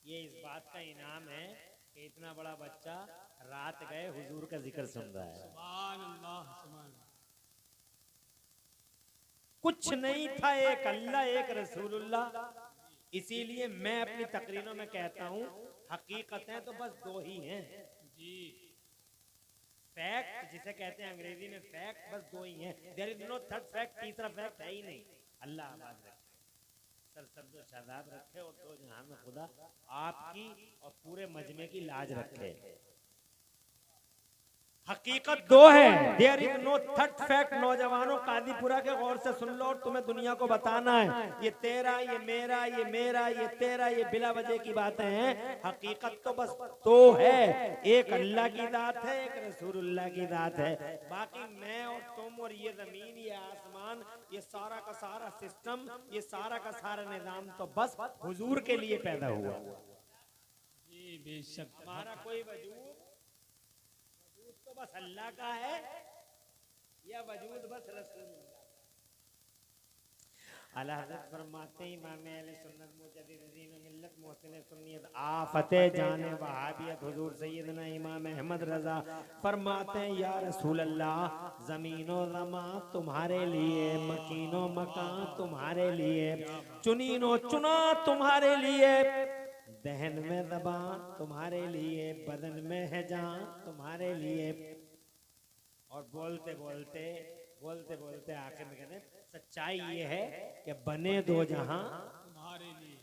ये इस बात का इनाम है कि इतना बड़ा बच्चा रात गए हुजूर का जिक्र सुन रहा है। सुभान अल्लाह, सुभान अल्लाह। कुछ नहीं था, एक अल्लाह एक रसूलुल्लाह। इसीलिए मैं अपनी तकरीरों में कहता हूँ हकीकतें तो बस दो ही हैं जी। फैक्ट जिसे कहते हैं अंग्रेजी में फैक्ट, बस दो ही हैं। There is no third fact, तीसरा फैक्ट है ही नहीं। अल्लाह आबाद रखे, सरसब्द शादाब रखे और दो जहां में खुदा आपकी और पूरे मजमे की लाज रखे। हकीकत दो है, there is no third fact. नौजवानों कादीपुरा के गौर से सुन लो और तुम्हें दुनिया को बताना है ये तेरा, ये मेरा, ये मेरा, ये तेरा, ये बिला वजह की बातें हैं। हकीकत तो बस दो है, एक अल्लाह की जात है, एक रसूलुल्लाह की जात है। बाकी मैं और तुम और ये जमीन, ये आसमान, ये सारा का सारा सिस्टम, ये सारा का सारा निजाम तो बस हुजूर के लिए पैदा हुआ। जी बेशक। हमारा कोई वजूद तो बस अल्लाह का है या वजूद बस रसूलुल्लाह। आला हज़रत फरमाते हैं इमाम अहले सुन्नत मुजद्दिदीन मिल्लत मोहसिन सुन्नियत आफते जाने वहाबियत हुजूर सैयदना इमाम अहमद रजा फरमाते हैं या रसूल अल्लाह, ज़मीनो ज़मा तुम्हारे लिए, मकीनो मकान तुम्हारे लिए, चुनीनो चुना तुम्हारे लिए, दहन में ज़बान तुम्हारे लिए, बदन में है जान तुम्हारे लिए। और बोलते बोलते बोलते बोलते आखिर में कहते हैं सच्चाई ये है कि बने दो जहां तुम्हारे लिए।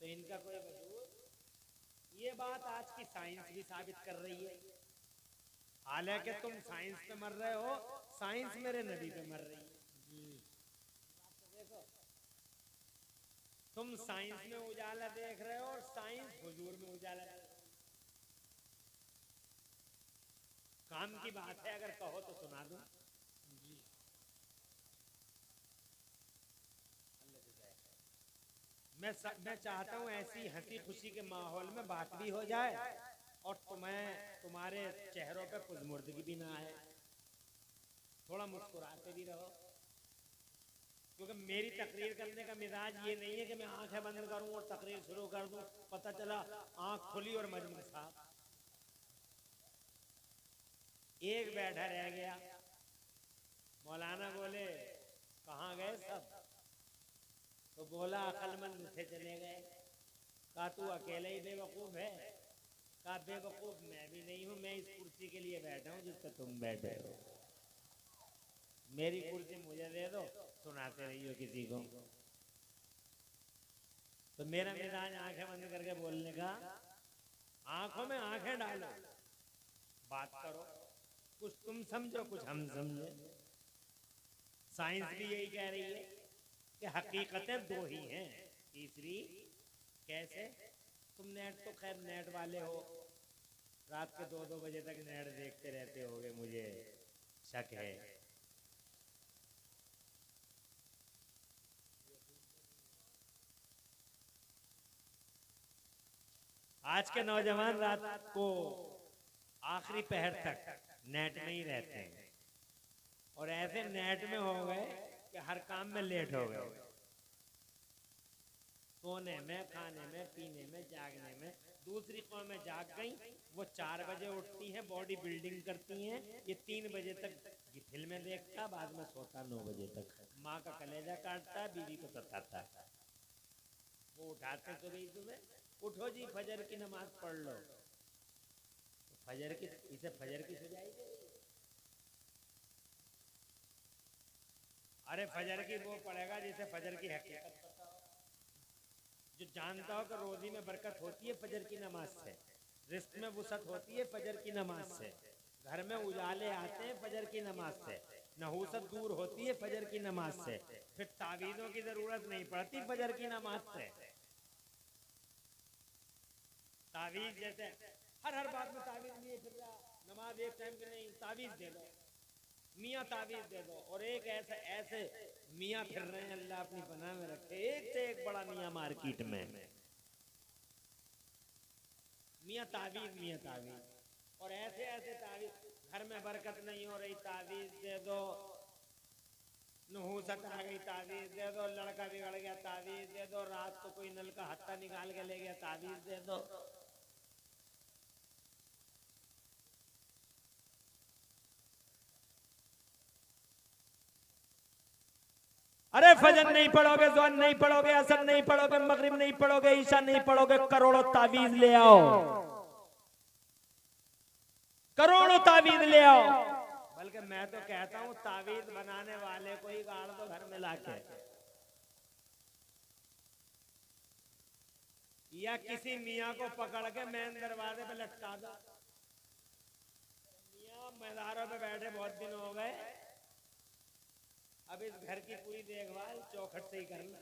तो इनका कोई वजूद। ये बात आज की साइंस भी साबित कर रही है। हालांकि तुम साइंस पे मर रहे हो, साइंस मेरे नबी पे मर रही है। देखो, तुम साइंस में उजाला देख रहे हो और साइंस हुजूर में उजाला देख रहे हो। काम की बात है, अगर कहो तो सुना दूं। मैं चाहता हूं ऐसी हंसी खुशी के माहौल में बात भी हो जाए और तुम्हारे चेहरों पे खुशमुर्दगी भी ना आए, थोड़ा मुस्कुराते भी रहो। क्योंकि मेरी तकरीर करने का मिजाज ये नहीं है कि मैं आंखें बंद करूं और तकरीर शुरू कर दूं, पता चला आंख खुली और मजमा साफ। एक बैठा रह गया, मौलाना बोले कहाँ गए सब? तो बोला अकलमंद थे चले गए। कहा तू अकेले ही बेवकूफ है? कहा बेवकूफ मैं भी नहीं हूं, मैं इस कुर्सी के लिए बैठा हूं जिस पर तुम बैठे हो। मेरी कुर्सी मुझे दे दो, सुनाते रहिए किसी को। तो मेरा मिजाज आंखें बंद करके बोलने का, आंखों में आंखें डालो, बात करो, कुछ तुम समझो कुछ हम समझे। साइंस भी यही कह रही है कि हकीकतें दो ही हैं, तीसरी कैसे? तुम नेट तो खैर नेट वाले हो, रात के 2-2 बजे तक नेट देखते रहते होगे, मुझे शक है। आज के नौजवान रात को आखिरी पहर तक नेट में ही रहते हैं और ऐसे नेट में हो गए कि हर काम में लेट हो गए, सोने में, खाने में, पीने में, जागने में। दूसरी कौमें जाग गई, वो 4 बजे उठती हैं, बॉडी बिल्डिंग करती हैं, ये 3 बजे तक फिल्में देखता, बाद में सोता 9 बजे तक। माँ का कलेजा काटता, बीवी को सताता। वो उठाते सुबह सुबह, उठो जी फजर की नमाज पढ़ लो। तो फजर की, इसे फजर की सुझाई दे रही है। अरे फजर की वो पढ़ेगा जिसे फजर की हकीकत पता हो, जो जानता हो कि रोजी में बरकत होती है फजर की नमाज से, रिस्क में वुसअत होती है फजर की नमाज से, घर में उजाले आते हैं फजर की नमाज से, नहूसत दूर होती है फजर की नमाज से, फिर तावीज़ों की जरूरत नहीं पड़ती फजर की नमाज से। तावीज जैसे हर बात में तावीज लिए फिर रहा, नमाज एक टाइम की नहीं, तावीज दे दो, मियाँ तावीज दे दो। और एक ऐसे मियाँ फिर रहे हैं, अल्लाह अपनी पनाह में रखे, एक से एक बड़ा मियाँ मार्केट में, मियाँ तावीज, मियाँ तावीज। और ऐसे ऐसे तावीज, घर में बरकत नहीं हो रही तावीज दे दो, नहुसत आ गई तावीज दे दो, लड़का बिगड़ गया तावीज दे दो, रात को कोई नल का हत्था निकाल के ले गया तावीज दे दो। अरे फजर नहीं पढ़ोगे, ज़ोहर नहीं पढ़ोगे, असर नहीं पढ़ोगे, मगरिब नहीं पढ़ोगे, ईशा नहीं पढ़ोगे, करोड़ों तावीज ले आओ, करोड़ों तावीज ले आओ। बल्कि मैं तो कहता हूं तावीज बनाने वाले को ही गाड़ दो घर में लाके, या किसी मियाँ को पकड़ के मेन दरवाजे पे लटका दो। मियाँ मैदारों पे बैठे बहुत दिन हो गए, अब इस घर की पूरी देखभाल चौखट से ही करना।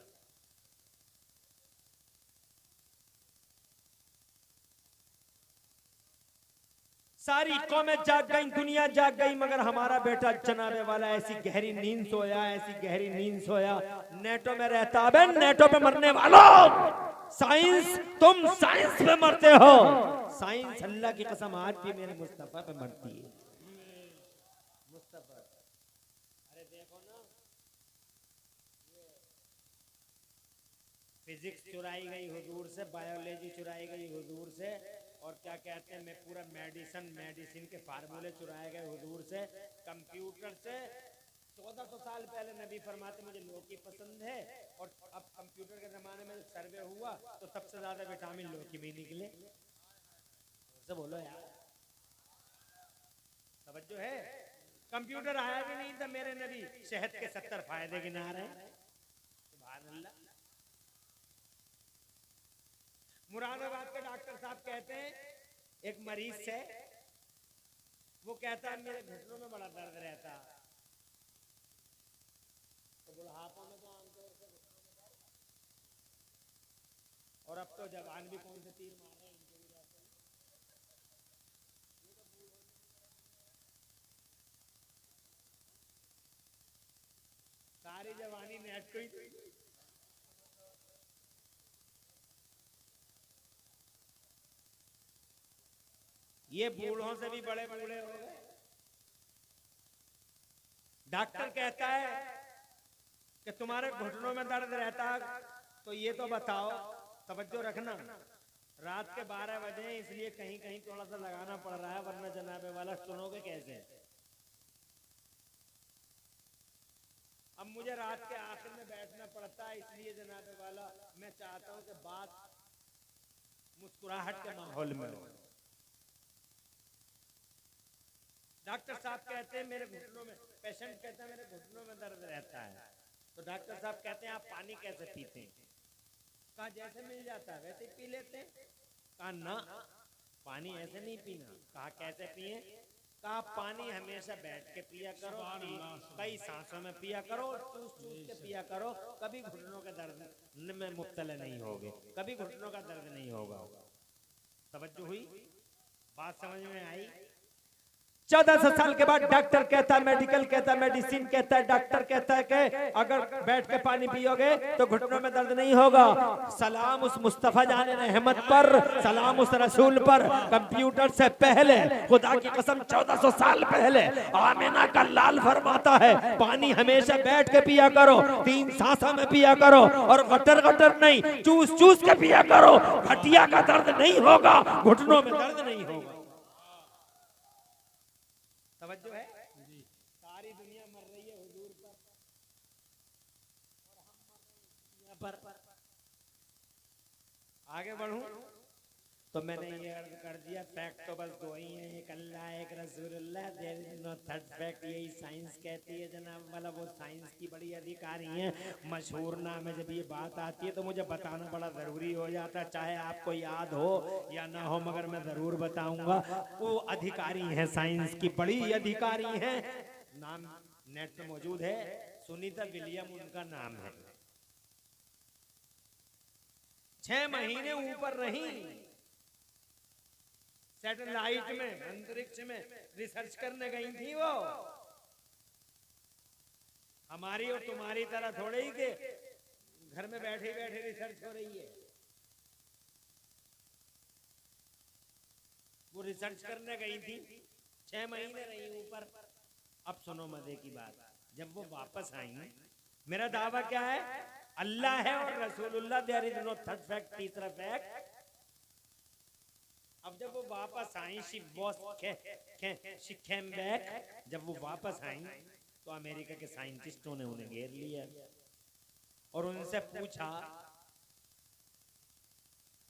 सारी कौमें जाग गई, दुनिया जाग गई, मगर हमारा बेटा जनाबे वाला ऐसी गहरी नींद सोया, ऐसी गहरी नींद सोया, नेटो में रहता। अबे नेटो पे मरने वालों, साइंस, तुम साइंस पे मरते हो। साइंस अल्लाह की कसम आज भी मेरे मुस्तफा पे मरती है। मुस्तफा, अरे देखो ना, फिजिक्स चुराई गई हुजूर से, बायोलॉजी चुराई गई हुजूर से, और क्या कहते हैं, मैं पूरा मेडिसिन के फार्मूले चुराए गए हुजूर से, कंप्यूटर से। 1400 साल पहले नबी फरमाते मुझे लौकी पसंद है, और अब कंप्यूटर के जमाने में सर्वे हुआ तो सबसे ज्यादा विटामिन लौकी में निकले। तो बोलो यार, समझो है। कंप्यूटर आया भी नहीं था, मेरे नबी शहद के 70 फायदे गिना रहे हैं। सुभान अल्लाह। मुरादाबाद के डॉक्टर साहब कहते हैं, एक मरीज से, वो कहता है मेरे घुटनों में बड़ा दर्द रहता, तो बुढ़ापा में तो आमतौर से घुटनों में दर्द, और अब तो जवान भी कौन से तीर मार रहे हैं, इनके भी रहते हैं। सारी जवानी नेट को ही। ये बूढ़ों से भी बड़े बूढ़े हो गए। डॉक्टर कहता है कि तुम्हारे घुटनों में दर्द रहता, तो ये तो बताओ, तवज्जो रखना, रात के 12 बजे, इसलिए कहीं कहीं थोड़ा सा लगाना पड़ रहा है, वरना जनाबे वाला सुनोगे कैसे। अब मुझे रात के आखिर में बैठना पड़ता है, इसलिए जनाबे वाला मैं चाहता हूं कि बात मुस्कुराहट के माहौल में हो। डॉक्टर साहब कहते हैं मेरे घुटनों में, पेशेंट कहता है मेरे घुटनों में दर्द रहता है, तो डॉक्टर साहब कहते हैं आप पानी कैसे पीते हैं? कहा जैसे मिल जाता है वैसे पी लेते हैं। कहा ना, पानी ऐसे नहीं पीना। कहा कैसे पिए? कहा पानी हमेशा बैठ के पिया करो, कई सांसों में पिया करो, चूस चूस के पिया करो, कभी घुटनों के दर्द में मुब्तला नहीं होगे, कभी घुटनों का दर्द नहीं होगा। तवज्जो हुई? बात समझ में आई? 1400 साल के बाद डॉक्टर कहता है, मेडिकल कहता है, मेडिसिन कहता है, डॉक्टर कहता है कि अगर बैठ के पानी पियोगे तो घुटनों में दर्द नहीं होगा। सलाम उस मुस्तफा जाने रहमत पर, सलाम उस रसूल पर। कंप्यूटर से पहले, खुदा की कसम 1400 साल पहले आमिना का लाल फरमाता है पानी हमेशा बैठ के पिया करो, 3 सांसों में पिया करो, और गटर गटर नहीं, चूस चूस के पिया करो। घटिया का दर्द नहीं होगा, घुटनों में दर्द नहीं होगा। तवज्जो है? सारी दुनिया मर रही है हुजूर पर, और हम मर रहे हैं पर। आगे बढ़ूं तो मैंने ये अर्ज कर दिया, फैक्ट तो बस 2 ही हैं, एक अल्लाह, एक रसूलुल्लाह, there is no third fact. यही साइंस कहती है जनाब वाला, वो साइंस की बड़ी अधिकारी हैं। मशहूर नाम है, जब ये बात आती है तो मुझे बताना बड़ा जरूरी हो जाता है, चाहे आपको याद हो या ना हो, मगर मैं जरूर बताऊंगा। वो अधिकारी हैं साइंस की, बड़ी अधिकारी हैं। नाम नेट पे मौजूद है, सुनीता विलियम उनका नाम है। 6 महीने ऊपर रही, सैटेलाइट में, अंतरिक्ष में रिसर्च करने गई थी वो। हमारी और तुम्हारी तरह थोड़े ही के घर में बैठे बैठे रिसर्च हो रही है। वो रिसर्च करने गई थी, 6 महीने रही ऊपर। अब सुनो मजे की बात, जब वो वापस आई, मेरा दावा क्या है, अल्लाह है और रसूलुल्लाह, there is no third fact, तीसरा फैक्ट। अब जब वो वापस आई, शी केम बैक, जब वो वापस आई तो अमेरिका के साइंटिस्टों ने उन्हें घेर लिया और उनसे पूछा,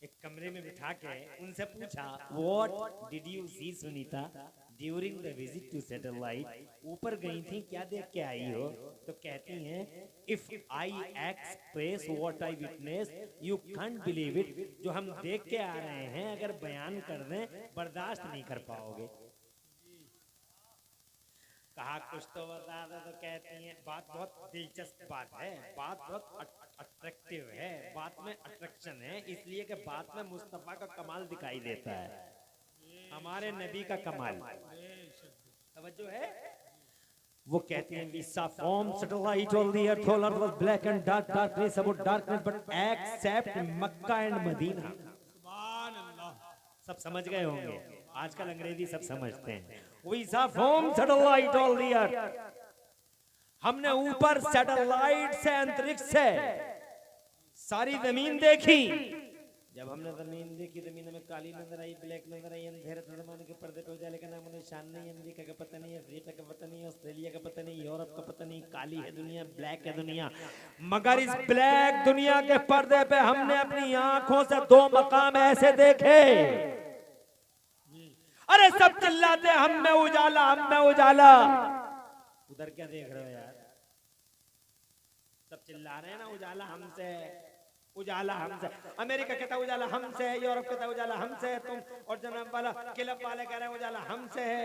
एक कमरे में बिठा के उनसे पूछा, what did you see Sunita during the visit to satellite, ऊपर गई थी क्या देख के आई हो? तो कहती हैं, if I express what I witness you can't believe it, जो हम देख के आ रहे हैं अगर बयान कर दें बर्दाश्त नहीं कर पाओगे। कहा कुछ तो बता दो, तो कहती हैं, बात बहुत दिलचस्प बात है, बात बहुत अट्रैक्टिव है, बात में अट्रैक्शन है, इसलिए कि बात में मुस्तफा का कमाल दिखाई देता है, हमारे नबी का कमाल। तवज्जो है? वो कहते हैं, we saw form satellite on the earth, all earth was black and dark, darkness about darkness, but except Mecca and Medina। सुभान अल्लाह। सब समझ गए होंगे, आजकल अंग्रेजी सब समझते हैं। We saw form satellite on the earth, हमने ऊपर सैटेलाइट से, अंतरिक्ष से सारी जमीन देखी। जब हमने जमीन देखी, जमीन में काली नजर आई, ब्लैक नजर आई, अंधेरे जमाने के पर्दे पे उजाले का नाम निशान नहीं, अमेरिका का पता नहीं, अफ्रीका का पता नहीं, ऑस्ट्रेलिया का पता नहीं, यूरोप का पता नहीं, काली है दुनिया, ब्लैक है दुनिया। मगर इस ब्लैक दुनिया के पर्दे पे हमने अपनी आंखों से दो मकाम ऐसे देखे, अरे सब चिल्लाते हम में उजाला, हम में उजाला। उधर क्या देख रहे हो यार? सब चिल्ला रहे हैं ना, उजाला हमसे, उजाला हमसे। अमेरिका कहता है उजाला हमसे है, यूरोप कहता है उजाला हमसे है, तुम और जनाब वाला क्लब वाले कह रहे हैं उजाला हमसे है,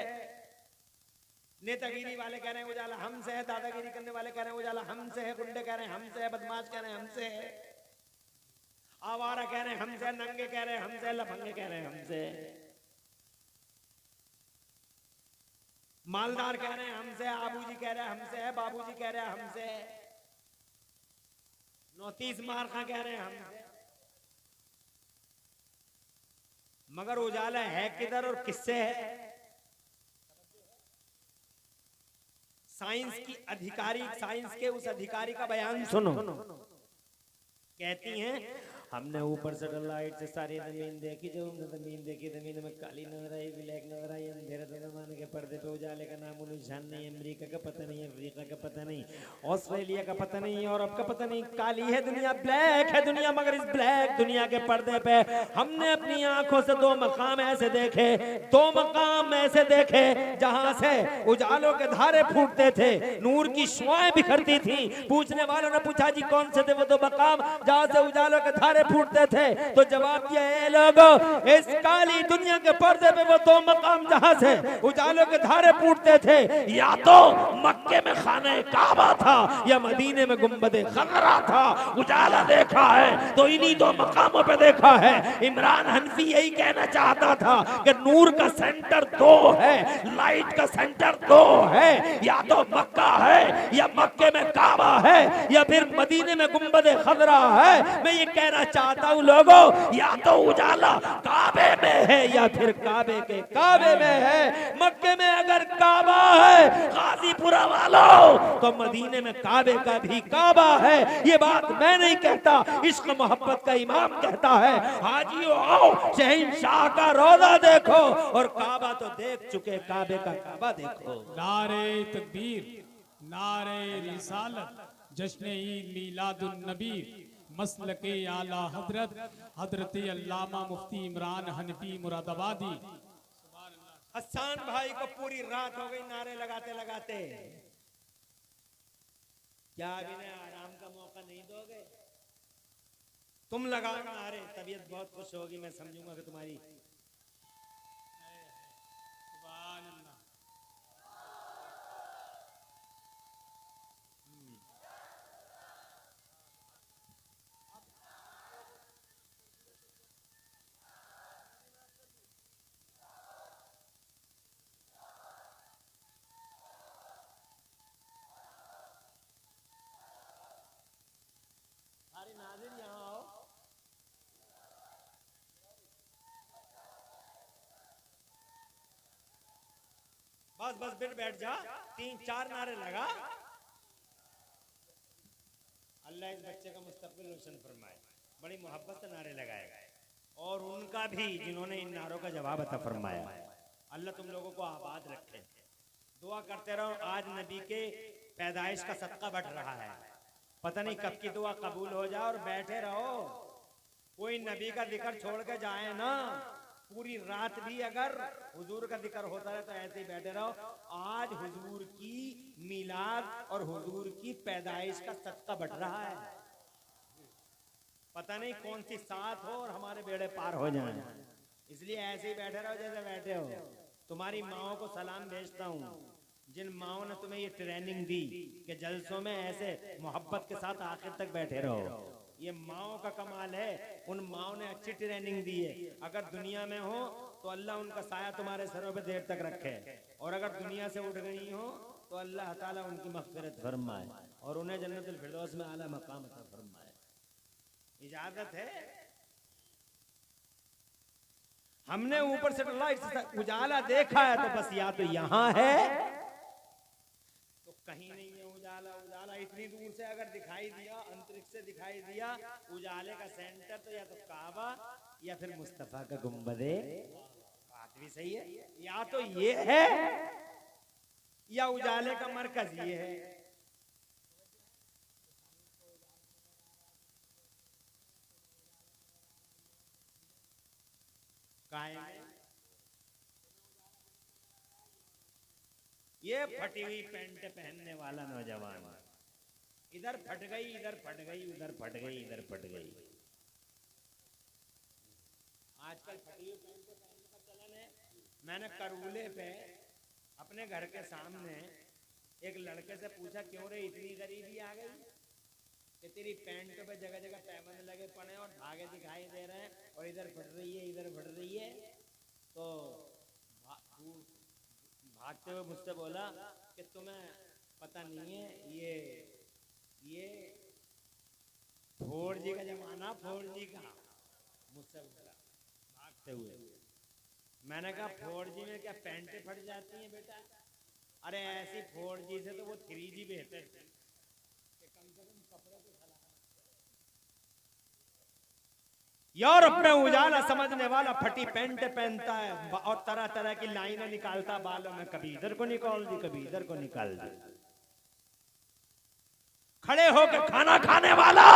नेतागिरी वाले कह रहे हैं उजाला हमसे है, दादागिरी करने वाले कह रहे हैं उजाला हमसे है, गुंडे कह रहे हैं हमसे है, बदमाश कह रहे हैं हमसे है, आवारा कह रहे हैं हमसे, नंगे कह रहे हैं हमसे, लफंगे कह रहे हैं हमसे, मालदार कह रहे हैं हमसे, आबूजी कह रहे हैं हमसे है, बाबूजी कह रहे हैं हमसे, नौतीस मारखा कह रहे हैं हमसे। मगर उजाला है किधर और किससे है? साइंस की अधिकारी, साइंस के उस अधिकारी का बयान सुनो। कहती हैं, हमने ऊपर सैटेलाइट से सारी जमीन देखी, जो हमने जमीन देखी, जमीन में काली नजर आई, ब्लैक नजर आई, अंधेरे जमाने के पर्दे पे उजाले का नाम निशान नहीं, अमेरिका का पता नहीं, अफ्रीका का पता नहीं, ऑस्ट्रेलिया का पता नहीं, यूरोप का पता नहीं, काली है दुनिया, ब्लैक है दुनिया। मगर इस ब्लैक दुनिया के पर्दे पे हमने अपनी आंखों से दो मकाम ऐसे देखे, दो मकाम ऐसे देखे जहां से उजालों के धारे फूटते थे, नूर की शुआएं बिखरती थी। पूछने वालों ने पूछा, जी कौन से थे वो दो मकाम जहां से उजालों के धारे फूटते थे? तो जवाब दिया, ए लोगों, इस काली दुनिया के पर्दे पे वो दो मकाम जहां से उजालों के धारे फूटते थे, या तो मक्के में खाने काबा था या मदीने में गुंबदे खजरा था। उजाला देखा है तो इन्हीं दो मकामों पे देखा है। इमरान हनफी यही कहना चाहता था कि नूर का सेंटर दो है, लाइट का सेंटर दो है, या तो मक्का है या मक्के में काबा है या फिर मदीने में गुंबदे खजरा है। मैं ये कहना चाहता हूँ लोगों, या तो उजाला काबे में है या फिर काबे के काबे में है। मक्के में अगर काबा है गाजीपुरा वालों, तो मदीने में काबे का भी काबा है। ये बात मैं नहीं कहता, इश्क मोहब्बत का इमाम कहता है। हाजियों आओ, शहंशाह का रोजा देखो, और काबा तो देख चुके, काबे का काबा देखो। नारे तकबीर, नारे रिसालत, जश्न ईद मिलादुन नबी, मसलके आला हजरत हजरत अल्लामा मुफ्ती इमरान हनफी मुरादाबादी। हसन भाई को पूरी रात हो गई नारे लगाते लगाते। क्या अभी ने आराम का मौका नहीं दोगे? तुम लगाओ नारे, तबीयत बहुत खुश होगी, मैं समझूंगा कि तुम्हारी। सुभान अल्लाह। सारे नाज़िर यहाँ आओ। बस बस बिट बैठ जा, 3-4 नारे लगा, अल्लाह इस बच्चे का मुस्तकबिल रोशन फरमाए, बड़ी मोहब्बत से नारे लगाए और उनका भी जिन्होंने इन नारों का जवाब अता फरमाया। अल्लाह तुम लोगों को आबाद रखे। दुआ करते रहो। आज नबी के पैदाइश का सदका बढ़ रहा है, पता नहीं कब की दुआ कबूल हो जाए। और बैठे रहो, कोई नबी का जिक्र छोड़ के जाए ना, पूरी रात भी अगर हुजूर का जिक्र होता है तो ऐसे ही बैठे रहो। आज हुजूर की मिलाद और हुजूर की पैदाइश का सदका बढ़ रहा है, पता नहीं कौन सी साथ हो और हमारे बेड़े पार हो जाएं। इसलिए ऐसे ही बैठे रहो जैसे बैठे हो। तुम्हारी माओ को सलाम भेजता हूँ, जिन माओ ने तुम्हें ये ट्रेनिंग दी कि जलसों में ऐसे मोहब्बत के साथ आखिर तक बैठे रहो। ये माओ का कमाल है, उन माओ ने अच्छी ट्रेनिंग दी है। अगर दुनिया में हो तो अल्लाह उनका साया तुम्हारे सरों पे देर तक रखे, और अगर दुनिया से उठ गई हो तो अल्लाह ताला उनकी मग़फ़िरत फरमाए और उन्हें जन्नतुल फिरदौस में आला मकाम अता फरमाए। इजाजत है। हमने ऊपर से उजाला देखा है तो बस या तो यहाँ है तो कहीं नहीं है उजाला। उजाला इतनी दूर से अगर दिखाई दिया, अंतरिक्ष से दिखाई दिया, उजाले का सेंटर तो या तो काबा या फिर मुस्तफा का गुंबदे। बात भी सही है, या तो ये है या उजाले का मरकज ये है। ये फटी हुई पैंट पहनने वाला नौजवान, इधर फट गई, इधर फट गई, उधर फट गई, इधर फट गई। आजकल फटी हुई पैंट पहनने का चलन है। मैंने करवूले पे अपने घर के सामने एक लड़के से पूछा, क्यों रे इतनी गरीबी आ गई कि तेरी पैंट पे जगह जगह पैबंद लगे पड़े और धागे दिखाई दे रहे हैं और इधर फट रही है, इधर फट रही है। तो भागते हुए मुझसे बोला कि तुम्हें पता नहीं है, ये 4G का जमाना, 4G का। मुझसे बोला भागते हुए। मैंने कहा 4G में क्या पैंटें फट जाती हैं बेटा? अरे ऐसी 4G से तो वो 3G बेहतर थी कि कम से कम कपड़े तो खराब। यूरोप में उजाला समझने वाला फटी पैंट पहनता है और तरह तरह की लाइनें निकालता बालों में, कभी इधर को निकाल दी, कभी इधर को निकाल दी। खड़े होकर खाना खाने वाला,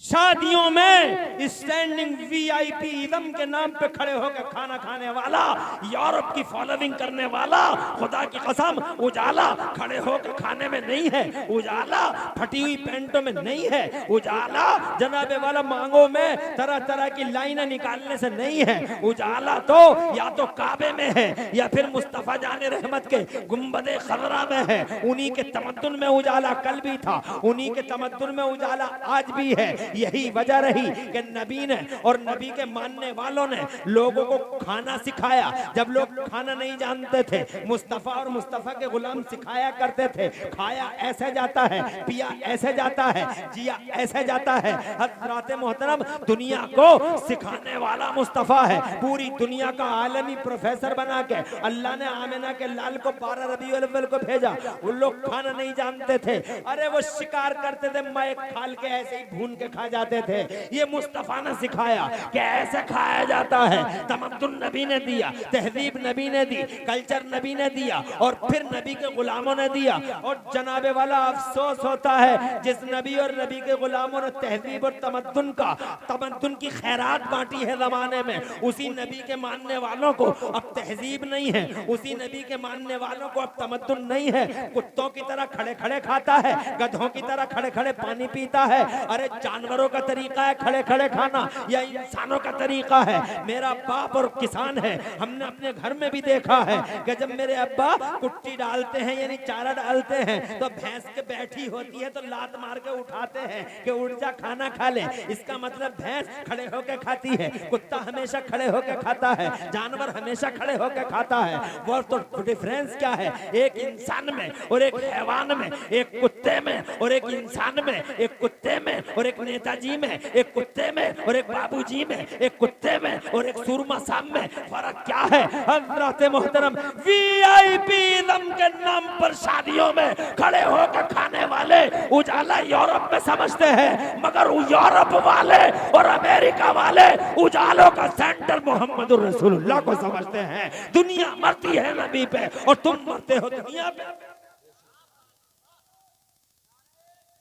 शादियों में स्टैंडिंग VIP इज़म के नाम पे खड़े होकर खाना खाने वाला, यूरोप की फॉलोइंग करने वाला, खुदा की कसम उजाला खड़े होकर खाने में नहीं है, उजाला फटी हुई पैंटों में नहीं है, उजाला जनाबे वाला मांगों में तरह तरह की लाइनें निकालने से नहीं है। उजाला तो या तो काबे में है या फिर मुस्तफा जाने रहमत के गुंबदे खजरा में है। उन्हीं के तमद्दुन में उजाला कल भी था, उन्हीं के तमद्दुन में उजाला आज भी है। यही वजह रही कि नबी ने और नबी के मानने वालों ने लोगों को खाना सिखाया। जब लोग खाना नहीं जानते थे, मुस्तफा और मुस्तफा के गुलाम सिखाया करते थे। खाया ऐसे जाता है, पिया ऐसे जाता है, जिया ऐसे जाता है। हज़रात मोहतरम, दुनिया को सिखाने वाला मुस्तफा है। पूरी दुनिया का आलमी प्रोफेसर बना के अल्लाह ने आमिना के लाल को 12 रबीउल अव्वल को भेजा। वो लोग खाना नहीं जानते थे, अरे वो शिकार करते थे, मैं खाल के ऐसे ही भून के खा जाते थे। ये मुस्तफा ने सिखाया कि ऐसे खाया जाता है। तमद्दुन नबी ने दिया, तहजीब नबी ने दी, कल्चर नबी ने दिया और फिर नबी के गुलामों ने दिया। और जनाबे वाला अफसोस होता है जिस नबी और नबी के गुलामों ने तहजीब और तमद्दुन की खैरात बांटी है जमाने में, उसी नबी के मानने वालों को अब तहजीब नहीं है, उसी नबी के मानने वालों को अब तमद्दुन नहीं है। कुत्तों की तरह खड़े खड़े खाता है, गधों की तरह खड़े खड़े पानी पीता है। अरे जानवरों का तरीका है खड़े खड़े खाना या इंसानों का तरीका है? मेरा बाप और किसान है, हमने अपने घर में भी देखा है कि जब मेरे अब्बा कुट्टी डालते हैं यानी चारा डालते हैं तो भैंस के बैठी होती है तो लात मार के उठाते हैं कि उठ जा खाना खा ले। इसका मतलब भैंस खड़े होकर खाती है, कुत्ता हमेशा खड़े होकर खाता है, जानवर हमेशा खड़े होकर खाता है। वो तो डिफरेंस क्या है एक इंसान में और एक हैवान में, एक कुत्ते में और एक इंसान में, एक कुत्ते में और एक नेताजी में, एक कुत्ते में और एक बाबूजी में, एक कुत्ते में और एक सुरमा सांप में फर्क क्या है? हज़रत मोहतरम वीआईपी इज़्म के नाम पर शादियों में खड़े होकर खाने वाले उजाला यूरोप में समझते हैं, मगर यूरोप वाले और अमेरिका वाले उजालों का सेंटर मोहम्मद रसूलुल्लाह को समझते हैं। दुनिया मरती है नबी पे और तुम मरते हो दुनिया पे।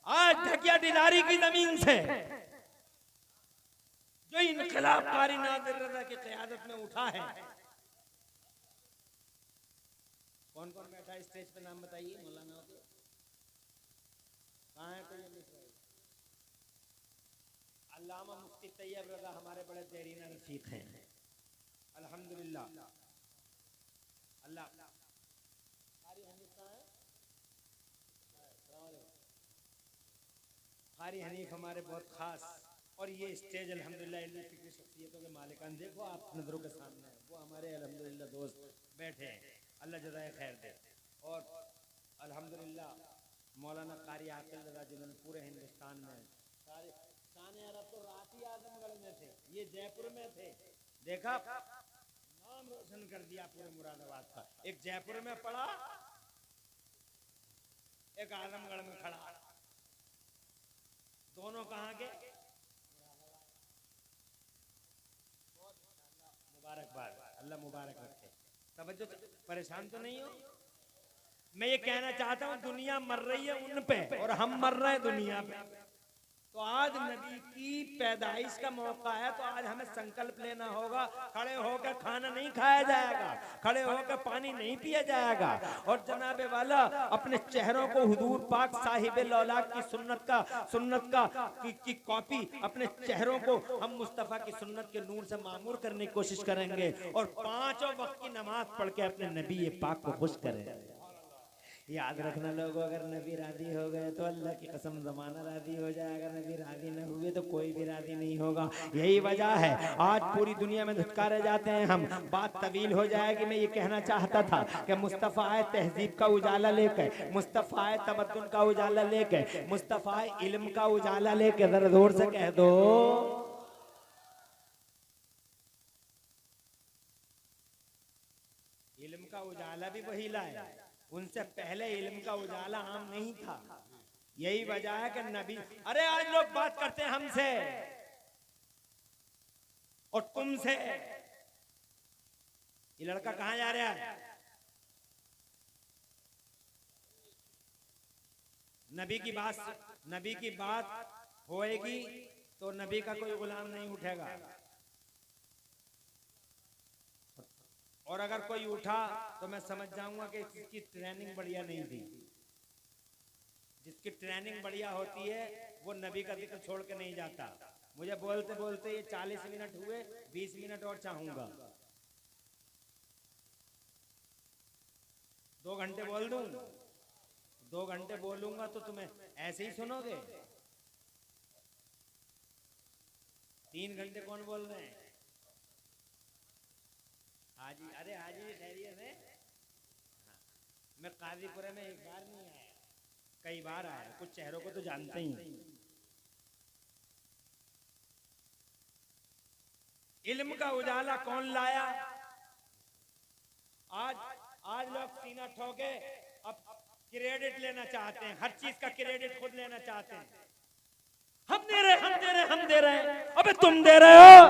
आज ढकिया डिलारी की जमीन से जो इनकलाबकारी नादिर रज़ा की क़यादत में उठा है, कौन कौन बैठा है स्टेज पे? नाम बताइए मौलाना के। कहाँ है कोई? अल्लामा मुफ्ती तैयब रज़ा हमारे बड़े देरीना रफीक हैं, अल्हम्दुलिल्लाह। अल्लाह कारी हनीफ हमारे बहुत खास, और ये स्टेज अल्हम्दुलिल्लाह इल्मी फिक्री शख्सियतों के मालिकान देखो आप नजरों के सामने, वो हमारे अल्हम्दुलिल्लाह दोस्त बैठे हैं, अल्लाह जज़ाए खैर दे। और अल्हम्दुलिल्लाह मौलाना कारी आकिल रज़ा जिन्होंने पूरे हिंदुस्तान में सारे शान अरब तो रात ही आजमगढ़ में थे, ये जयपुर में थे, देखा नाम रोशन कर दिया पूरे मुरादाबाद का। एक जयपुर में पढ़ा, एक आजमगढ़ में खड़ा, दोनों कहाँ के? मुबारकबाद, अल्लाह मुबारक रखे। तवज्जो, परेशान तो नहीं हो? मैं ये कहना चाहता हूँ दुनिया मर रही है उन पे और हम मर रहे हैं दुनिया पे। तो आज नबी की पैदाइश का मौका है, तो आज हमें संकल्प लेना होगा। खड़े होकर खाना नहीं खाया जाएगा, खड़े होकर पानी नहीं पिया जाएगा, और जनाबे वाला अपने चेहरों को हुजूर पाक साहिब लौलाक की सुन्नत की कॉपी, अपने चेहरों को हम मुस्तफ़ा की सुन्नत के नूर से मामूर करने की कोशिश करेंगे, और 5 वक्त की नमाज पढ़ के अपने नबी पाक को खुश करेंगे। याद रखना लोगों, अगर नबी राजी हो गए तो अल्लाह की कसम ज़माना राजी हो जाएगा, नबी राजी न हुए तो कोई भी राजी नहीं होगा। यही वजह है आज पूरी दुनिया में धुतकारे जाते हैं हम। बात तवील हो जाएगी। मैं ये कहना चाहता था कि मुस्तफ़ा आए तहजीब का उजाला लेकर, मुस्तफ़ा आए तमद्दुन का उजाला लेकर, मुस्तफ़ा आए इल्म का उजाला लेकर, जरा जोर से कह दो इल्म का उजाला भी वही लाए, उनसे पहले इल्म का उजाला आम नहीं था। यही वजह है कि नबी, अरे आज लोग बात करते हैं हमसे और तुमसे, ये लड़का कहां जा रहा है? नबी की बात होएगी तो नबी का कोई गुलाम नहीं उठेगा, और अगर कोई उठा तो मैं समझ जाऊंगा कि इसकी ट्रेनिंग बढ़िया नहीं थी। जिसकी ट्रेनिंग बढ़िया होती है वो नबी का जिक्र छोड़ के नहीं जाता। मुझे बोलते बोलते ये 40 मिनट हुए, 20 मिनट और चाहूंगा। 2 घंटे बोल दूं? 2 घंटे बोलूंगा तो तुम्हें ऐसे ही सुनोगे? 3 घंटे कौन बोल रहे हैं? हाजी, अरे हाजी खैरियत है? हाँ। मैं काजीपुरे में एक बार नहीं आया, कई बार आया, कुछ चेहरों को तो जानते ही। इल्म का उजाला कौन लाया? आज लोग सीना ठोके अब क्रेडिट लेना चाहते हैं, हर चीज का क्रेडिट खुद लेना चाहते हैं। हम दे रहे, अबे तुम दे रहे हो।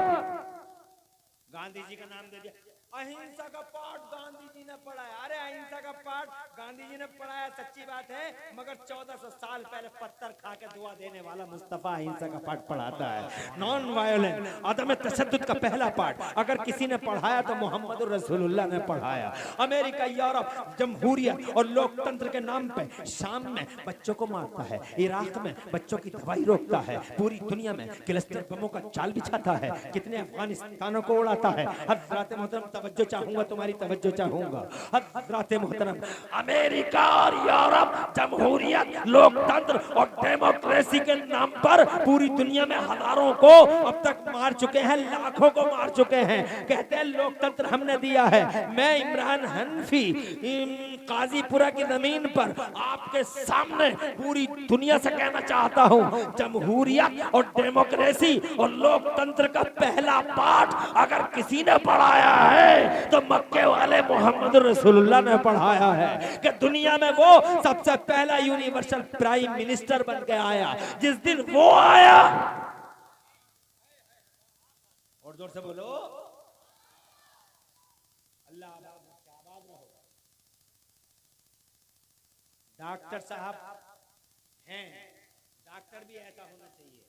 गांधी जी का नाम दे दिया, अहिंसा का पाठ गांधी जी ने पढ़ाया। अरे अहिंसा का पाठ गांधी जी ने पढ़ाया, सच्ची बात है, मगर 1400 साल पहले पत्थर खा के दुआ देने वाला मुस्तफा अहिंसा का पाठ पढ़ाता है। नॉन वायलेंस, अदम तशद्दुद का पहला पाठ अगर किसी ने पढ़ाया तो मोहम्मद रसूलुल्लाह ने पढ़ाया। अमेरिका, यूरोप जमहूरियत और लोकतंत्र के नाम पे शाम में बच्चों को मारता है, इराक में बच्चों की दवाई रोकता है, पूरी दुनिया में क्लस्टर बमों का जाल बिछाता है, कितने अफगानिस्तानों को उड़ाता है। हज़रत मोहतरम तवज्जो चाहूंगा, तुम्हारी तवज्जो चाहूंगा। हज़रत मोहतरम अमेरिका और यूरोप जमहूरियत, लोकतंत्र और डेमोक्रेसी के नाम पर पूरी दुनिया में हजारों को अब तक मार चुके हैं, लाखों को मार चुके हैं। कहते हैं लोकतंत्र हमने दिया है। मैं इमरान हनफी काजीपुरा की जमीन पर आपके सामने पूरी दुनिया से कहना चाहता हूँ, जमहूरियत और डेमोक्रेसी और लोकतंत्र का पहला पाठ अगर किसी ने पढ़ाया है तो मक्के वाले मोहम्मद रसूलुल्लाह ने पढ़ाया है कि दुनिया में वो सबसे पहला यूनिवर्सल प्राइम मिनिस्टर बन के आया। जिस दिन वो आया, और जोर से बोलो अल्लाह आबाद रहो। डॉक्टर साहब हैं, डॉक्टर भी ऐसा होना चाहिए,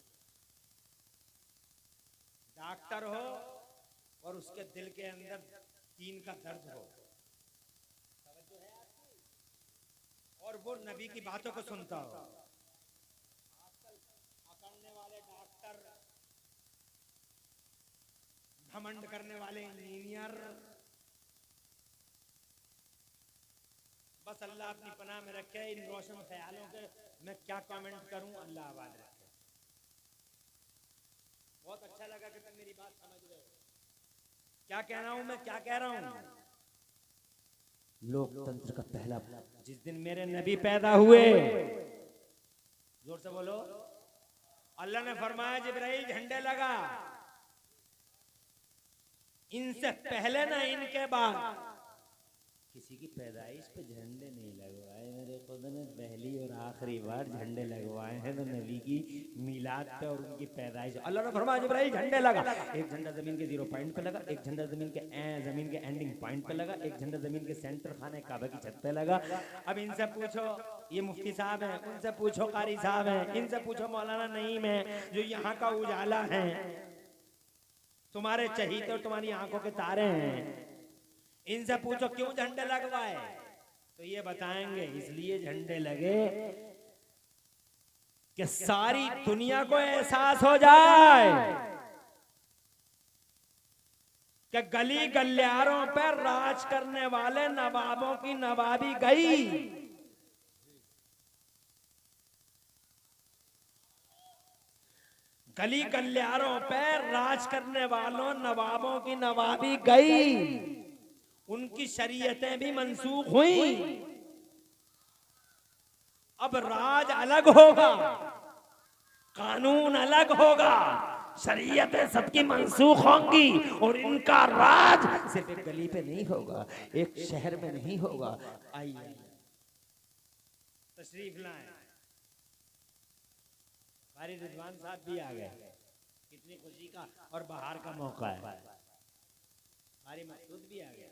डॉक्टर हो और उसके दिल के अंदर दीन का दर्द हो, और वो नबी की बातों को सुनता हो। आजकल अकड़ने वाले डॉक्टर, घमंड करने वाले इंजीनियर, बस अल्लाह अपनी पनाह में रखे इन रोशन ख्यालों के। मैं क्या कमेंट करूं, अल्लाह आबाद रखे। बहुत अच्छा लगा कि तुम मेरी बात समझ रहे हो। क्या कह रहा हूं मैं, क्या कह रहा हूं? लोकतंत्र का पहला, जिस दिन मेरे नबी पैदा हुए, जोर से बोलो, अल्लाह ने फरमाया जिब्राइल झंडे लगा। इनसे पहले ना इनके बाद किसी की पैदाइश पे झंडे नहीं लगवाए। मेरे खुदा ने पहली और आखिरी बार झंडे लगवाए हैं तो नबी की मिलाद पे और उनकी पैदाइश। अल्लाह ने फरमाया जिब्राइल झंडे लगा। एक झंडा जमीन के 0 पॉइंट पे लगा, एक झंडा जमीन के एंडिंग पॉइंट पे लगा, एक झंडा जमीन के सेंटर खाने काबा की छत पे लगा। अब इनसे पूछो, ये मुफ्ती साहब हैं, उनसे पूछो कारी साहब हैं, इनसे पूछो मौलाना नईम है, जो यहाँ का उजाला है, तुम्हारे चहीते और तुम्हारी आंखों के तारे हैं। इनसे पूछो क्यों झंडे लगवाए, तो ये बताएंगे इसलिए झंडे लगे कि सारी दुनिया को एहसास हो जाए कि गली गलियारों पर राज करने वाले नवाबों की नवाबी गई। गली गलियारों पर राज करने वालों नवाबों की नवाबी गई, उनकी शरीयतें भी मंसूख हुई। अब राज अलग होगा, कानून अलग होगा, शरीयतें सबकी मंसूख होंगी और इनका राज सिर्फ एक गली पे नहीं होगा, एक शहर में नहीं होगा। आइए तशरीफ लाएं। हमारे रिजवान साहब भी आ गए, कितनी खुशी का और बाहर का मौका है। हमारी मकसूद भी आ गया।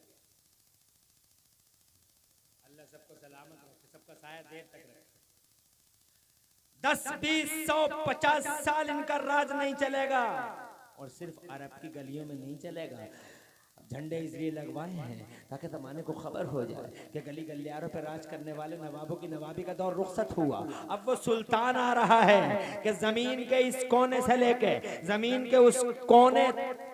अल्लाह सबको सलामत रखे, सबका साया देर तक रखे। 10, 20, 100, 50 साल इनका राज नहीं चलेगा, और सिर्फ अरब की गलियों में नहीं चलेगा। झंडे इसलिए लगवाए हैं ताकि ज़माने को खबर हो जाए कि गली गलियारों पर राज करने वाले नवाबों की नवाबी का दौर रुखसत हुआ। अब वो सुल्तान आ रहा है कि जमीन के इस कोने से लेके जमीन के उस कोने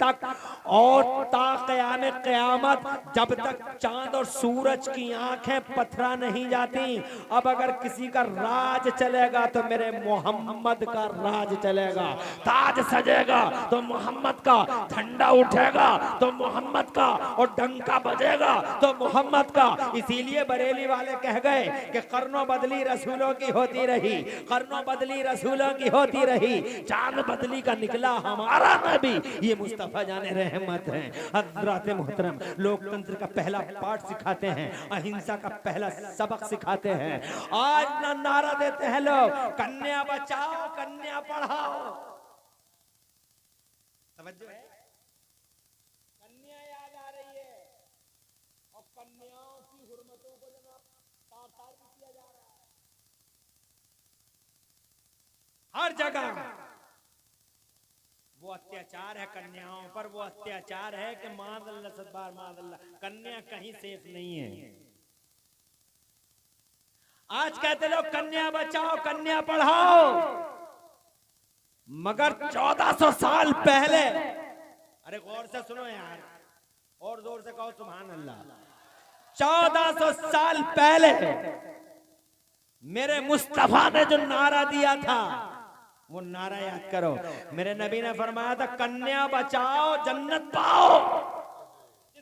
तक और ता क़याम क़यामत, जब तक चांद और सूरज की आंखें पथरा नहीं जाती, अब अगर किसी का राज चलेगा तो मेरे मोहम्मद का राज चलेगा। ताज सजेगा तो मोहम्मद का, झंडा उठेगा तो मोहम्मद का, और डंका बजेगा तो मोहम्मद का। इसीलिए बरेली वाले कह गए कि कर्नों बदली रसूलों की होती रही, कर्नों बदली रसूलों की होती रही, चांद बदली का निकला हमारा नबी। ये मुस्तफा जाने रहमत हैं। हज़रात मोहतरम, लोकतंत्र का पहला पाठ सिखाते हैं, अहिंसा का पहला सबक सिखाते हैं। आज ना नारा देते हैं लोग, कन्या बचाओ कन्या पढ़ाओ। समझो है? हर जगह वो अत्याचार है कन्याओं पर, वो अत्याचार है कि मादल्ला सदबार मादल्ला, कन्या कहीं सेफ नहीं है। आज कहते लोग कन्या बचाओ कन्या पढ़ाओ, मगर 1400 साल पहले, अरे गौर से सुनो यार, और जोर से कहो सुभान अल्लाह, 1400 साल पहले मेरे मुस्तफा ने जो नारा दिया था, वो नारा याद करो। मेरे नबी ने फरमाया था कन्या बचाओ जन्नत पाओ।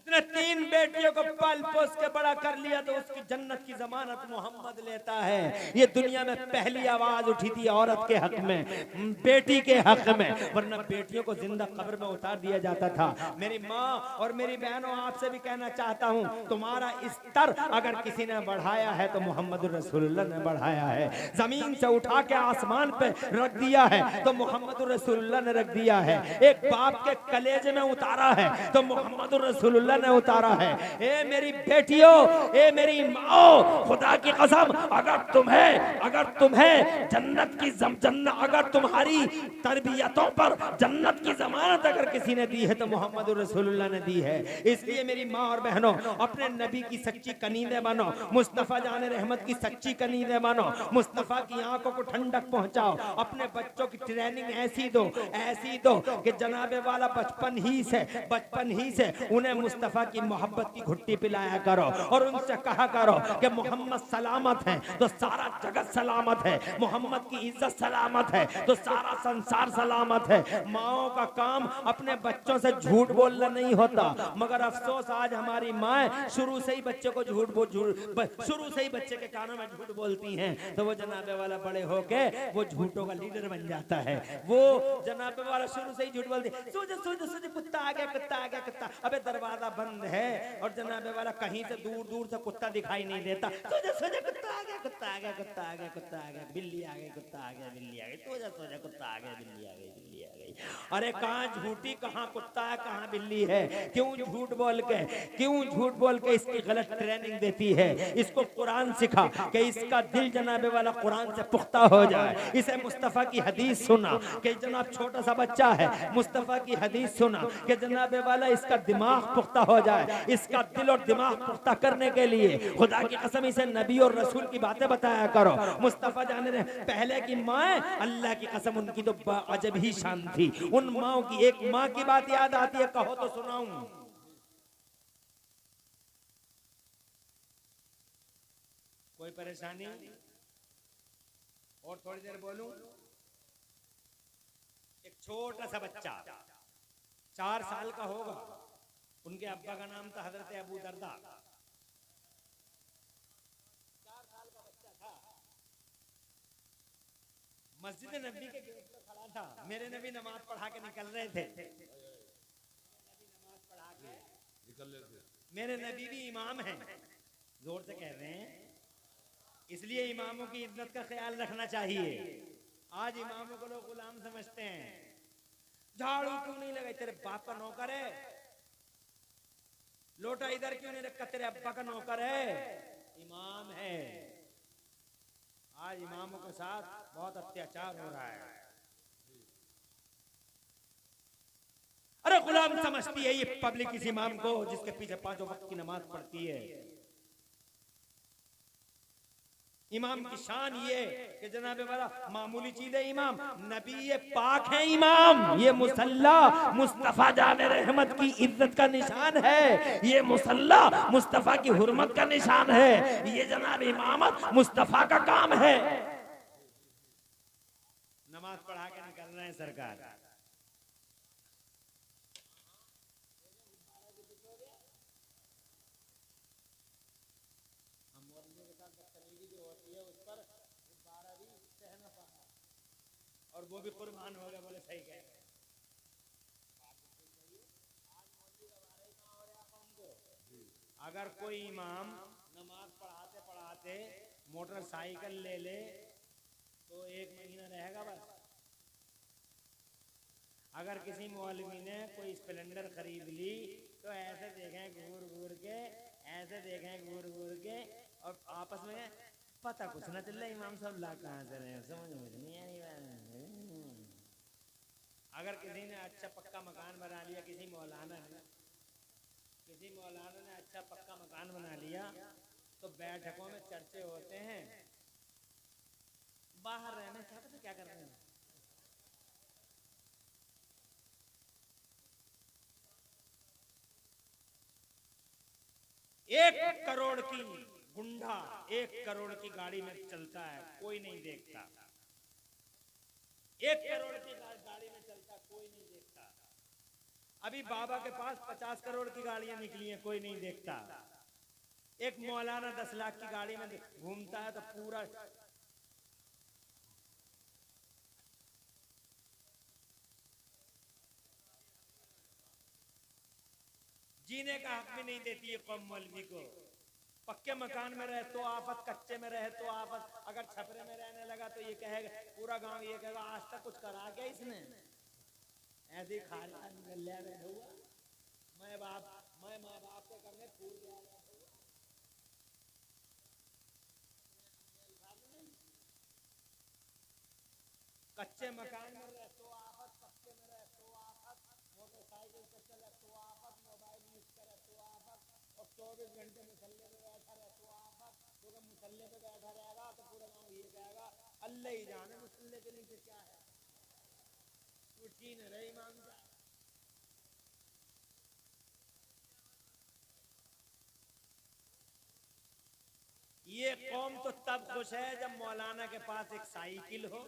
जिसने 3 बेटियों को पाल पोस के बड़ा कर लिया तो उसकी जन्नत की जमानत मोहम्मद लेता है। ये दुनिया में पहली आवाज उठी थी औरत के हक में, बेटी के हक में, वरना बेटियों को जिंदा कब्र में उतार दिया जाता था। मेरी माँ और मेरी बहनों, आपसे भी कहना चाहता हूँ, तुम्हारा स्तर अगर किसी ने बढ़ाया है तो मोहम्मद रसूलुल्लाह ने बढ़ाया है। जमीन से उठा के आसमान पे रख दिया है तो मोहम्मद रसूलुल्लाह ने रख दिया है। एक बाप के कलेजे में उतारा है तो मोहम्मद रसूलुल्लाह ने उतारा है। ए मेरी बेटियों, ए मेरी माओ, खुदा की कसम, अगर तुम्हें जन्नत की जन्नत, अगर तुम्हारी तरबियतों पर जन्नत की जमानत अगर किसी ने दी है तो मोहम्मद रसूलुल्लाह ने दी है। इसलिए मेरी माँ और बहनों, अपने नबी की सच्ची कनीज़ें बनो, मुस्तफ़ा जान रहमत की सच्ची कनीज़ें बनो, मुस्तफ़ा की आंखों को ठंडक पहुंचाओ, अपने बच्चों की ट्रेनिंग ऐसी दो कि जनाबे वाला बचपन ही से उन्हें मुस्तफ़ा की मोहब्बत की घुट्टी पिलाया करो और उनसे कहा करो कि मोहम्मद सलामत है तो सारा जगत सलामत है, मोहम्मद की इज्जत सलामत है तो सारा संसार सलामत है। माओ का काम अपने बच्चों से झूठ बोलना नहीं होता, मगर अफसोस आज हमारी माँ शुरू से ही बच्चे को शुरू से ही बच्चे के कानों में झूठ बोलती हैं तो वो जनाबे वाला बड़े होके वो झूठों का लीडर बन जाता है। वो जनाबे वाला शुरू से ही झूठ बोलती है, सोचे कुत्ता आ गया कुत्ता, अबे दरवाजा बंद है और जनाबे वाला कहीं से दूर से कुत्ता दिखाई नहीं देता, सोचे कुत्ता आ गया, बिल्ली आ गई, कुत्ता आ गया, बिल्ली आ गई, सोचा कुत्ता आ गया, बिल्ली आ गई। अरे कहाँ झूठी, कहाँ कुत्ता है, कहाँ बिल्ली है? क्यों झूठ बोल के इसकी गलत ट्रेनिंग देती है? इसको कुरान सिखा कि इसका दिल जनाबे वाला कुरान से पुख्ता हो जाए। इसे मुस्तफ़ा की हदीस सुना कि जनाब छोटा सा बच्चा है, मुस्तफ़ा की हदीस सुना कि जनाबे वाला इसका दिमाग पुख्ता हो जाए। इसका दिल और दिमाग पुख्ता करने के लिए खुदा की कसम इसे नबी और रसूल की बातें बताया करो। मुस्तफ़ा जाने रहे पहले की माँ, अल्लाह की कसम उनकी तो अजब ही शान थी। उन माओ की एक माँ की बात याद आती है, कहो तो सुनाऊं। कोई परेशानी और थोड़ी देर बोलूं? एक छोटा सा बच्चा 4 साल का होगा, उनके अब्बा का नाम था हजरत अबू दरदा। 4 साल का बच्चा था, मस्जिद नबी के गेट पर खड़ा था। मेरे नबी नमाज पढ़ा के निकल रहे थे, मेरे नबी भी इमाम हैं, जोर से कह रहे हैं, इसलिए इमामों की इज्जत का ख्याल रखना चाहिए। आज इमामों को लोग गुलाम समझते हैं। झाड़ू क्यों नहीं लगाई, तेरे बाप का नौकर है? लोटा इधर क्यों नहीं रखा, तेरे अब्बा का नौकर है? इमाम है। आज इमामों के साथ बहुत अत्याचार हो रहा है। अरे गुलाम समझती है ये पब्लिक इस इमाम को जिसके पीछे 5 वक्त की नमाज पढ़ती है। इमाम की शान ये कि जनाबे वाला मामूली चीज है इमाम, नबी ये पाक है इमाम। ये मुसल्ला मुस्तफा जाने रहमत की इज्जत का निशान है, ये मुसल्ला मुस्तफा की हुर्मत का निशान है। ये जनाब इमामत मुस्तफा का काम है। नमाज पढ़ा के निकल रहे हैं सरकार। और वो भी कुर्बान हो गए, बोले सही कह रहे। अगर कोई इमाम नमाज पढ़ाते पढ़ाते मोटरसाइकिल ले ले तो 1 महीना रहेगा बस। अगर किसी मौलवी ने कोई स्प्लेंडर खरीद ली तो ऐसे देखें घूर घूर के, ऐसे देखें घूर घूर के, और आपस में पता कुछ ना चल रहा इमाम साहब ला कहाँ से रहे, समझ में नहीं आई। अगर किसी ने अच्छा पक्का मकान बना लिया, किसी मौलाना ने अच्छा पक्का मकान बना लिया तो बैठकों में चर्चे होते हैं, बाहर रहने क्या पता क्या कर रहे हैं। 1 करोड़ की गुंडा 1 करोड़ की गाड़ी में चलता है, कोई नहीं देखता। 1 करोड़ की गाड़ी में चलता, कोई नहीं देखता। अभी बाबा के पास 50 करोड़ की गाड़ियां निकली हैं, कोई नहीं देखता। एक मौलाना 10 लाख की गाड़ी में घूमता है तो पूरा जीने का हक भी नहीं देती है कौम मौलवी को। पक्के मकान में रहे तो आफत, कच्चे में रहे तो आफत। अगर छपरे में रहने लगा तो ये कहेगा, पूरा गांव ये कहेगा आज तक कुछ करा क्या इसने, ऐसे ही खा रहा निकल बैठा हुआ। मैं माँ बाप के करने फूल गया। कच्चे मकान में रहे तो आफत, पक्के में रहे तो आफत, मोटरसाइकिल से चले तो आफत, मोबाइल यूज करे तो आफत, और 24 घंटे मुसल्ले पे बैठा रहे तो आफत। तो अगर मुसल्ले पे बैठा रहेगा तो पूरा गांव ये कहेगा अल्लाह ही जाने मुसल्ले के नीचे क्या है, कुछ ही नहीं रही मानता। ये कौम तो तब खुश है जब मौलाना के पास एक साइकिल हो,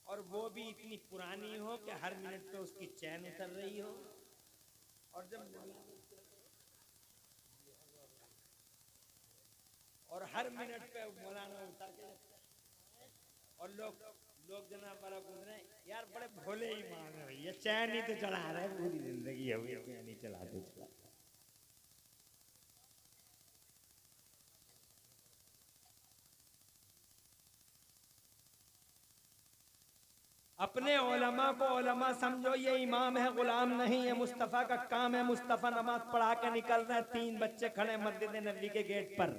और वो भी इतनी पुरानी हो कि हर मिनट पे उसकी चैन उतर रही हो। और जब हर मिनट पे मौलाना उतर के, और लोग जनाब वाला गुजरे यार बड़े भोले ही मान रहे भैया, चैन ही तो चला रहे पूरी जिंदगी है, चैन ही चलाते चला। अपने उलमा को उलमा समझो, ये इमाम है गुलाम नहीं है। मुस्तफ़ा का काम है, मुस्तफ़ा नमाज पढ़ा के निकल रहे। 3 बच्चे खड़े मस्जिद नबी के गेट पर,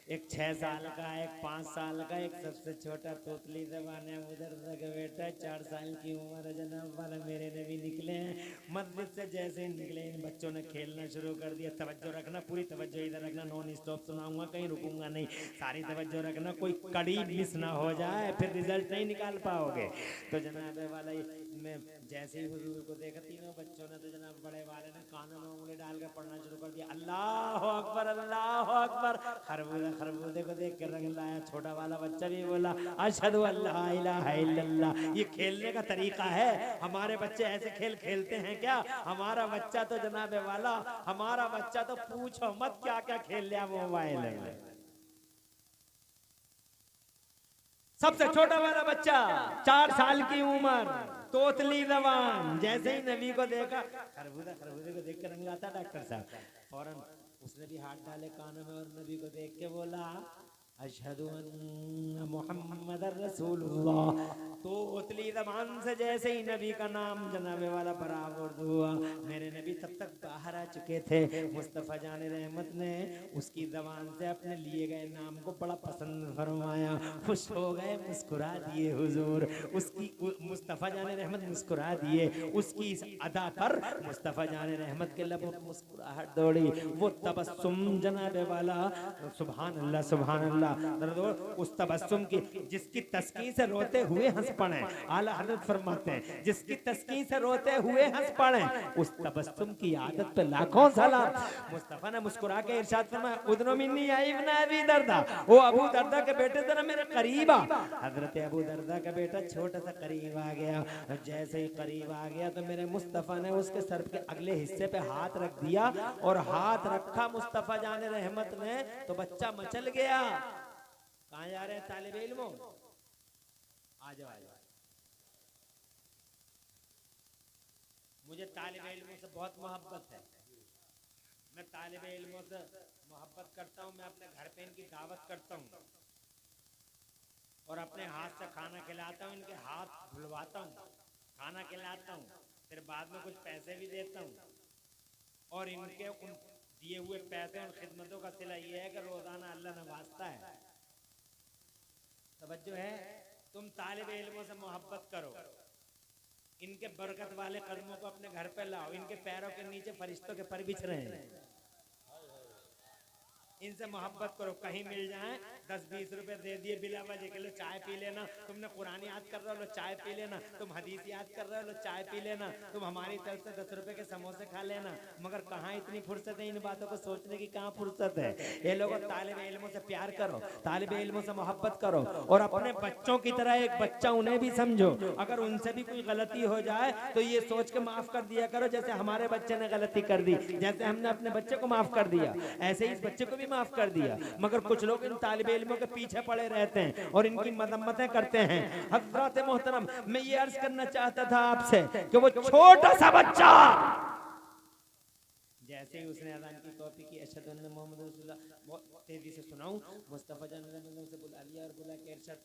एक 6 साल का, एक 5 साल का, एक सबसे छोटा तोतली ज़बान है उधर तक बेटा 4 साल की उम्र है। जनाब वाला मेरे नबी निकले हैं मस्जिद से, जैसे ही निकले इन बच्चों ने खेलना शुरू कर दिया। तवज्जो रखना, पूरी तवज्जो इधर रखना, नॉन स्टॉप सुनाऊंगा, कहीं रुकूंगा नहीं, सारी तवज्जो रखना, कोई कड़ी मिस ना हो जाए, फिर रिजल्ट नहीं निकाल पाओगे। तो जनाब वाला में जैसे ही हुजूर को देखा तीनों बच्चों ने, तो जनाब बड़े वाले ने कानों में उंगली डाल कर पढ़ना शुरू कर दिया, अल्लाह अकबर अल्लाह अकबर। खरबूजे को देख कर रंग लाया। छोटा वाला बच्चा भी बोला अशहदु अल्ला इलाहा इल्लल्लाह। ये खेलने का तरीका है, हमारे बच्चे ऐसे खेल खेलते हैं क्या? हमारा बच्चा तो जनाब वाला, हमारा बच्चा तो पूछो मत क्या क्या खेल लिया मोबाइल में। सबसे छोटा वाला बच्चा 4 साल की उम्र, तोतली जबान, जैसे ही नबी को देखा, खरबूजे को देख कर रंग लाता डॉक्टर साहब, फौरन उसने भी हाथ डाले कानों में और नबी को देख के बोला अशहदु अन्ना मुहम्मदर रसूलुल्लाह। तो उतली ज़बान से जैसे ही नबी का नाम जनाबे वाला बराबर हुआ, मेरे नबी तब तक बाहर आ चुके थे। मुस्तफ़ा जाने रहमत ने उसकी ज़बान से अपने लिए गए नाम को बड़ा पसंद फरमाया, खुश हो गए, मुस्कुरा दिए हुजूर। उसकी मुस्तफ़ा जाने रहमत मुस्कुरा दिए, उसकी इस अदा पर मुस्तफ़ा जाने रहमत के लबों पर मुस्कुराहट दौड़ी। वो तबस्सुम जनाबे वाला, सुभान अल्लाह सुभान अल्लाह, उस तबस्सुम की जिसकी तस्कीन से रोते हुए हंस पड़े, आला हज़रत फरमाते हैं जिसकी तस्कीन से रोते हुए हंस पड़े, उस तबस्सुम की आदत पे लाखों सलाम। मुस्तफ़ा ने मुस्कुरा के इरशाद फरमाया उदनो मिन्नी या इब्न अबी दरदा, ओ अबू दरदा के बेटे जरा मेरे करीब आ। हज़रत अबू दरदा का बेटा छोटा सा करीब आ गया। जैसे ही करीब आ गया तो मेरे मुस्तफ़ा ने उसके सर के अगले हिस्से पे हाथ रख दिया, और हाथ रखा मुस्तफ़ा जाने रहमत ने तो बच्चा मचल गया। कहाँ जा रहे हैं तालिब इल्मों? आ जाओ आ जाओ। मुझे तालिब इल्मों से बहुत मोहब्बत है, मैं तालिब इल्मों से मोहब्बत करता हूँ। मैं अपने घर पे इनकी दावत करता हूँ और अपने हाथ से खाना खिलाता हूँ, इनके हाथ धुलवाता हूँ, खाना खिलाता हूँ, फिर बाद में कुछ पैसे भी देता हूँ। और इनके उन दिए हुए पैसे और खिदमतों का सिला ये है कि रोजाना अल्लाह नवाजता है। तवज्जो है, तुम तालिब इल्मों से मोहब्बत करो, इनके बरकत वाले कदमों को अपने घर पे लाओ। इनके पैरों के नीचे फरिश्तों के पर बिछ रहे हैं। इनसे मोहब्बत करो, कहीं मिल जाए 10-20 रुपए दे दिए बिला वजह के, लो चाय पी लेना, तुमने कुरान याद कर रहे हो लो चाय पी लेना, तुम हदीस याद कर रहे हो लो चाय पी लेना, तुम हमारी तरफ से 10 रुपए के समोसे खा लेना। मगर कहाँ इतनी फुर्सत है इन बातों को सोचने की, कहाँ फुर्सत है। ये लोगों तालिब इल्मों से प्यार करो, तालिब इल्मों से मोहब्बत करो, और अपने बच्चों की तरह एक बच्चा उन्हें भी समझो। अगर उनसे भी कोई गलती हो जाए तो ये सोच के माफ कर दिया करो, जैसे हमारे बच्चे ने गलती कर दी, जैसे हमने अपने बच्चे को माफ कर दिया ऐसे ही इस बच्चे को भी माफ कर दिया। मगर कुछ लोग इन तालिब इल्मों के पीछे पड़े रहते हैं और इनकी मजम्मतें करते हैं। हज़रात मोहतरम, मैं ये अर्ज करना चाहता था आपसे कि वो छोटा सा बच्चा जैसे ही उसने अज़ान की कॉपी की, अशहदु अन्ना मुहम्मद रसूलुल्लाह, बहुत तेजी से सुनाऊं, मुस्तफ़ा जान से बुला लिया और बोला कि इरशाद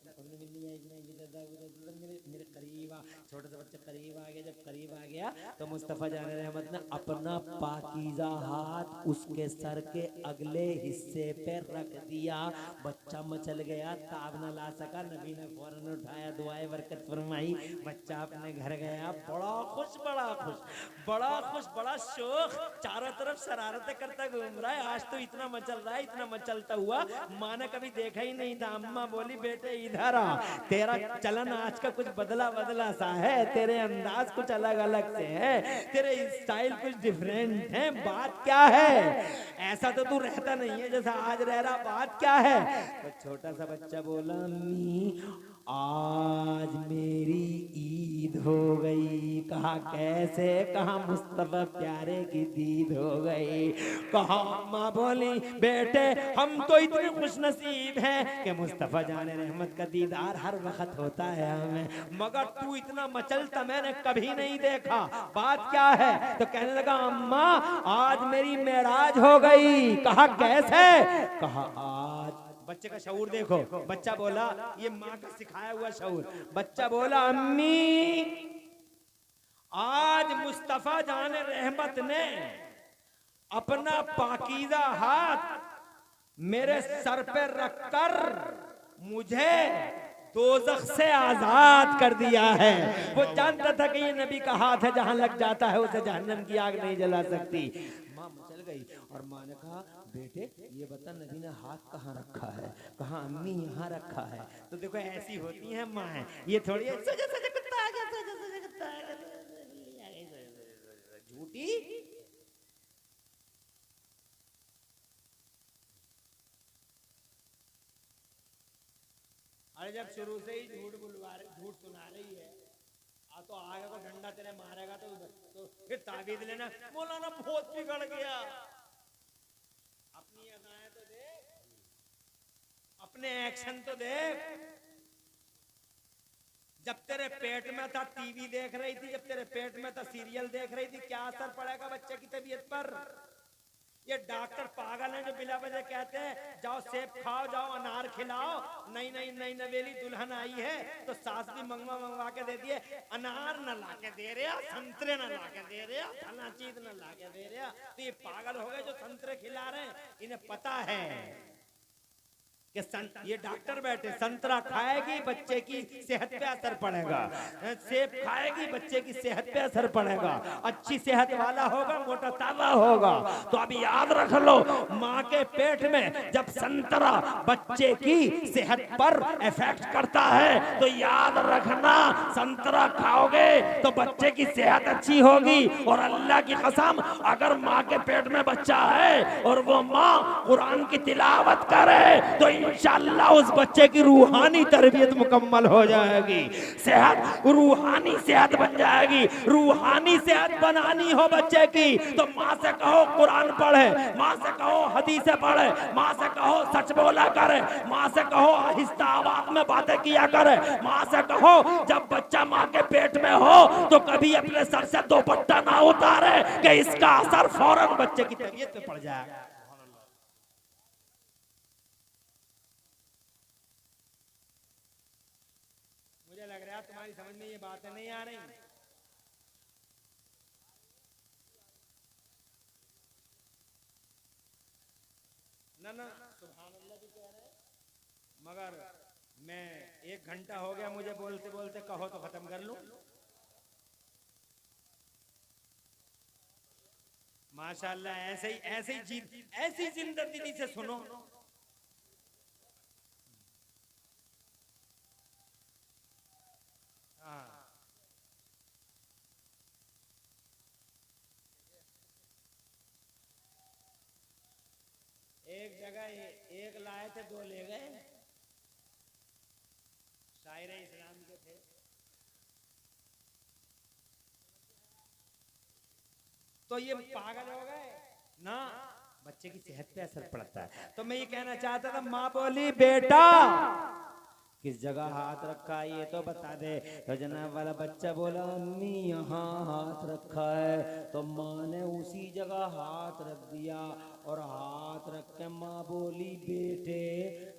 मेरे करीब आ। छोटा सा बच्चा करीब आ गया, जब करीब आ गया तो मुस्तफ़ा जान रहमत ने अपना पाकीज़ा हाथ उसके सर के अगले हिस्से पे रख दिया। बच्चा मचल गया, ताब न ला सका, नबी ने फौरन उठाया, दुआए बरकत फरमाई, बच्चा अपने घर गया, बड़ा खुश, बड़ा खुश, बड़ा खुश, बड़ा शौक, चारों तरफ शरारतें करता घूम रहा है। आज तो इतना मचल रहा है, इतना मचलता हुआ माँ ने कभी देखा ही नहीं था। अम्मा बोली बेटे इधर आ, तेरा चलन आज का कुछ बदला बदला सा है, तेरे अंदाज कुछ अलग अलग से है, तेरे स्टाइल कुछ डिफरेंट है, बात क्या है? ऐसा तो तू रहता नहीं है जैसा आज रह रहा, बात क्या है? तो छोटा सा बच्चा बोला अम्मी आज मेरी ईद हो गई। कहा कैसे? कहा मुस्तफा प्यारे की दीद हो गई। कहा अम्मा बोली बेटे हम तो इतने खुश नसीब हैं कि मुस्तफा जाने रहमत का दीदार हर वक्त होता है हमें, मगर तू इतना मचलता मैंने कभी नहीं देखा, बात क्या है? तो कहने लगा अम्मा आज मेरी मेराज हो गई। कहा कैसे? कहा आज, बच्चे का शऊर देखो, बच्चा बोला, ये माँ का सिखाया हुआ शऊर, बच्चा बोला अम्मी आज मुस्तफा जाने रहमत ने अपना पाकीज़ा हाथ मेरे सर पे रखकर मुझे दोज़ख से आजाद कर दिया है। वो जानता था कि ये नबी का हाथ है, जहां लग जाता है उसे जहन्नम की आग नहीं जला सकती। माँ मचल गई और माँ ने कहा बेटे ये बता नबी ने हाथ कहाँ रखा है? कहा अम्मी यहाँ रखा है। तो देखो ऐसी होती है माँ, ये थोड़ी सजा सजा कुत्ता आ गया, सजा सजा कुत्ता आ गया, झूठी। अरे जब शुरू से ही झूठ झूठ सुना रही है, तो आगे को डंडा तेरे मारेगा तो फिर ताबीज लेना, मौलाना बहुत बिगड़ गया। अपनी अदाएं तो देख, अपने एक्शन तो देख। जब तेरे पेट में था टीवी देख रही थी, जब तेरे पेट में था सीरियल देख रही थी, क्या असर पड़ेगा बच्चे की तबीयत पर? ये डॉक्टर पागल हैं जो बिला वजह कहते हैं जाओ सेब खाओ, जाओ अनार खिलाओ। नई नई नई नवेली दुल्हन आई है तो सास भी मंगवा के दे दिए, अनार न ला के दे रहा, संतरे न ला के दे रहा, फला चीज न ला के दे रहा। तो ये पागल हो गए जो संतरे खिला रहे हैं, इन्हें पता है कि ये डॉक्टर बैठे, संतरा खाएगी बच्चे की सेहत पे असर पड़ेगा, सेब खाएगी बच्चे की सेहत पे असर पड़ेगा, अच्छी सेहत वाला होगा, मोटा ताजा होगा। तो अभी याद रख लो, माँ के पेट में जब संतरा बच्चे की सेहत पर इफेक्ट करता है तो याद रखना संतरा खाओगे तो बच्चे की सेहत अच्छी होगी। और अल्लाह की कसम अगर माँ के पेट में बच्चा है और वो माँ कुरान की तिलावत करे तो इंशाअल्लाह उस बच्चे की रूहानी तरबियत मुकम्मल हो जाएगी, सेहत रूहानी सेहत बन जाएगी। रूहानी सेहत बनानी हो बच्चे की तो माँ से कहो कुरान पढ़े, माँ से कहो हदीसें पढ़े, माँ से कहो सच बोला करे, माँ से कहो आहिस्ता आवाज में बातें किया करे, माँ से कहो जब बच्चा माँ के पेट में हो तो कभी अपने सर से दुपट्टा ना उतारे कि इसका असर फौरन बच्चे की तबीयत पे पड़ जाएगा। लग रहा है तुम्हारी समझ में ये बातें नहीं आ रही। ना सुभान अल्लाह भी कह रहे, मगर मैं 1 घंटा हो गया मुझे बोलते बोलते, कहो तो खत्म कर लूं। माशाल्लाह, ऐसे ही ऐसी जिंदगी से सुनो। हाँ, एक जगह एक लाए थे, दो ले गए। शायर इस्लाम के थे। तो ये पागल हो गए ना, बच्चे की सेहत पे असर पड़ता है। तो मैं ये कहना चाहता था, माँ बोली बेटा किस जगह हाथ रखा ये तो बता दे। तो जनाब वाला बच्चा बोला अम्मी यहाँ हाथ रखा है। तो माँ ने उसी जगह हाथ रख दिया और हाथ रख के माँ बोली बेटे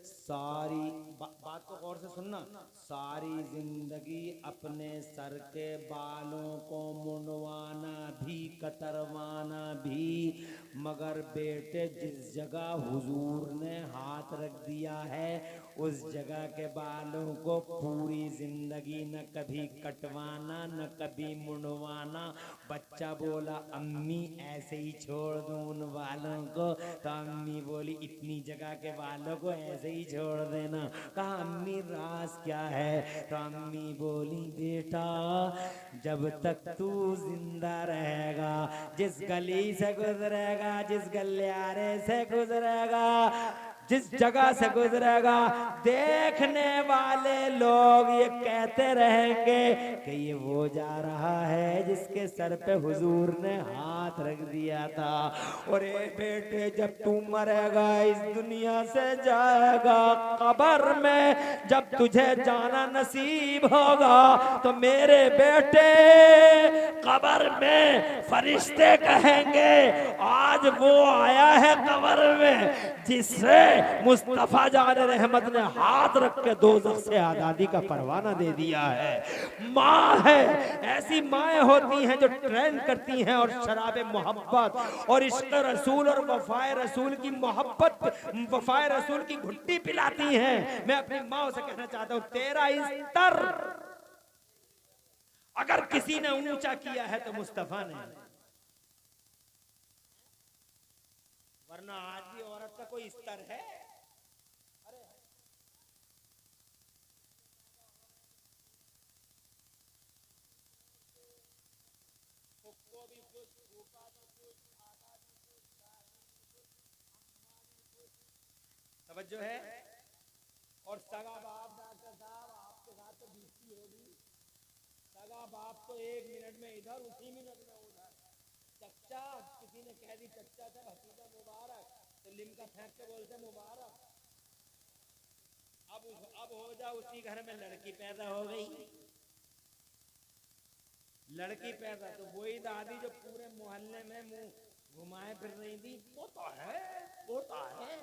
सारी बात को गौर से सुनना, सारी जिंदगी अपने सर के बालों को मुंडवाना भी कतरवाना भी, मगर बेटे जिस जगह हुजूर ने हाथ रख दिया है उस जगह के बालों को पूरी जिंदगी न कभी कटवाना न कभी मुंडवाना। बच्चा बोला अम्मी ऐसे ही छोड़ दूं उन बालों को। तो अम्मी बोली इतनी जगह के बालों को ऐसे ही छोड़ देना। कहा अम्मी राज क्या है? तो अम्मी बोली बेटा जब तक तू जिंदा रहेगा, जिस गली से गुजरेगा, जिस गलियारे से गुजरेगा, जिस जगह से गुजरेगा, देखने वाले लोग ये कहते रहेंगे कि ये वो जा रहा है जिसके सर पे हुजूर ने हाथ रख दिया था। और ए बेटे जब तू मरेगा, इस दुनिया से जाएगा, कब्र में जब तुझे जाना नसीब होगा तो मेरे बेटे कब्र में फरिश्ते कहेंगे आज वो आया है कब्र में जिससे मुस्तफा जान रहमत ने हाथ रख के दोज़ख से आज़ादी का परवाना दे दिया है। माँ है, ऐसी माएँ होती हैं जो ट्रेन करती हैं और शराब मोहब्बत और इश्क रसूल और वफाए रसूल की मोहब्बत, वफाए रसूल की घुट्टी पिलाती हैं। मैं अपनी माँ से कहना चाहता हूँ तेरा स्तर अगर किसी ने ऊंचा किया है तो मुस्तफा ने, वरना आज भी औरत का कोई स्तर है? तवज्जो है। और सगा बाप डॉक्टर साहब आपके साथ तो बीती होगी, सगा बाप तो 1 मिनट में इधर, उसी मिनट में उधर। चच्चा किसी ने कह दी चच्चा से भतीजा मुबारक, तो लिमका फेंक के बोलते मुबारक। अब हो जा उसी घर में लड़की पैदा हो गई, लड़की पैदा, तो वही दादी जो पूरे मोहल्ले में मुंह घुमाए फिर रही थी पोता है पोता है,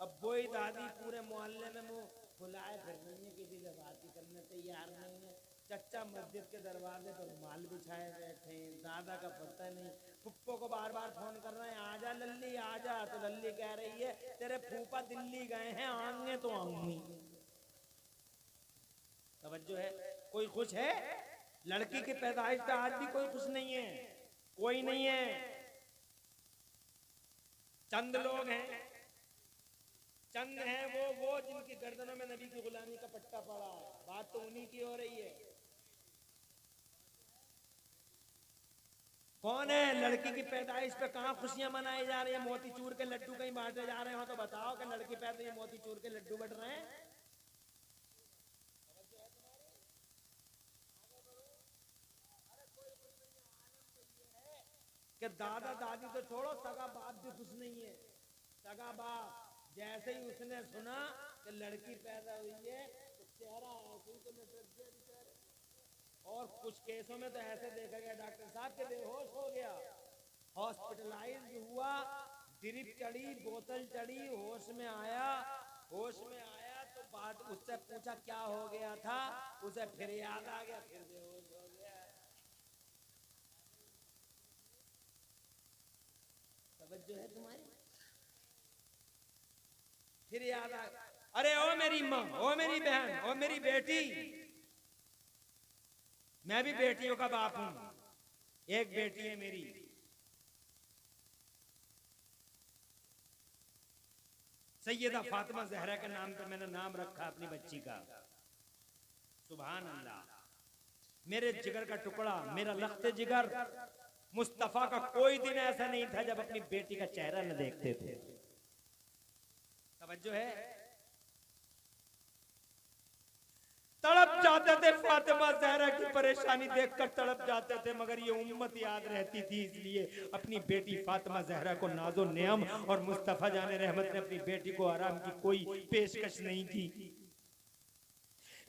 अब वही दादी पूरे मोहल्ले में मुंह फुलाए फिर रही है, किसी से बात करने तैयार नहीं है। चच्चा मस्जिद के दरवाजे पर रुमाल बिछाए बैठे, दादा का पता नहीं। फुप्पो को बार बार फोन कर रहे हैं आजा लल्ली आजा, तो लल्ली कह रही है तेरे फूफा दिल्ली गए हैं, आएंगे तो आऊंगी। तवज्जो है। कोई खुश है? लड़की की पैदाइश पे आज भी कोई खुश नहीं है, कोई नहीं है। चंद लोग हैं, चंद हैं वो जिनकी गर्दनों में नबी की गुलामी का पट्टा पड़ा है। बात तो उन्हीं की हो रही है। कौन है? लड़की की पैदाइश पे कहाँ खुशियां मनाई जा रही है? मोतीचूर के लड्डू कहीं बांटे जा रहे हो तो बताओ कि लड़की पैदा हुई मोतीचूर के लड्डू बट रहे हैं। कि दादा दादी तो छोड़ो, सगा बाप भी खुश नहीं है। सगा बाप जैसे ही उसने सुना कि लड़की पैदा हुई है तो चेहरा आंसू को नजर दिया। और कुछ केसों में तो ऐसे देखा गया डॉक्टर साहब के बेहोश हो गया, हॉस्पिटलाइज हुआ, ड्रिप चढ़ी, बोतल चढ़ी, होश में आया। होश में आया तो बाद उससे पूछा क्या हो गया था, उसे फिर याद आ गया, फिर बेहोश हो गया। तवज्जो है तुम्हारी? फिर याद आ गया, अरे ओ मेरी माँ, ओ मेरी बहन, ओ मेरी बेटी, मैं भी बेटियों का बाप हूं। एक बेटी है मेरी, सैयदा फातिमा जहरा के नाम पे मैंने नाम रखा अपनी बच्ची का। सुभान अल्लाह। मेरे जिगर का टुकड़ा, मेरा लख्त जिगर मुस्तफा का कोई दिन ऐसा नहीं था जब अपनी बेटी का चेहरा न देखते थे। तवज्जो है। तड़प जाते थे, फातिमा जहरा की परेशानी देखकर तड़प जाते थे, मगर ये उम्मत याद रहती थी, इसलिए अपनी बेटी फातिमा जहरा को नाजो नियम और मुस्तफा जाने रहमत ने अपनी बेटी को आराम की कोई पेशकश नहीं की।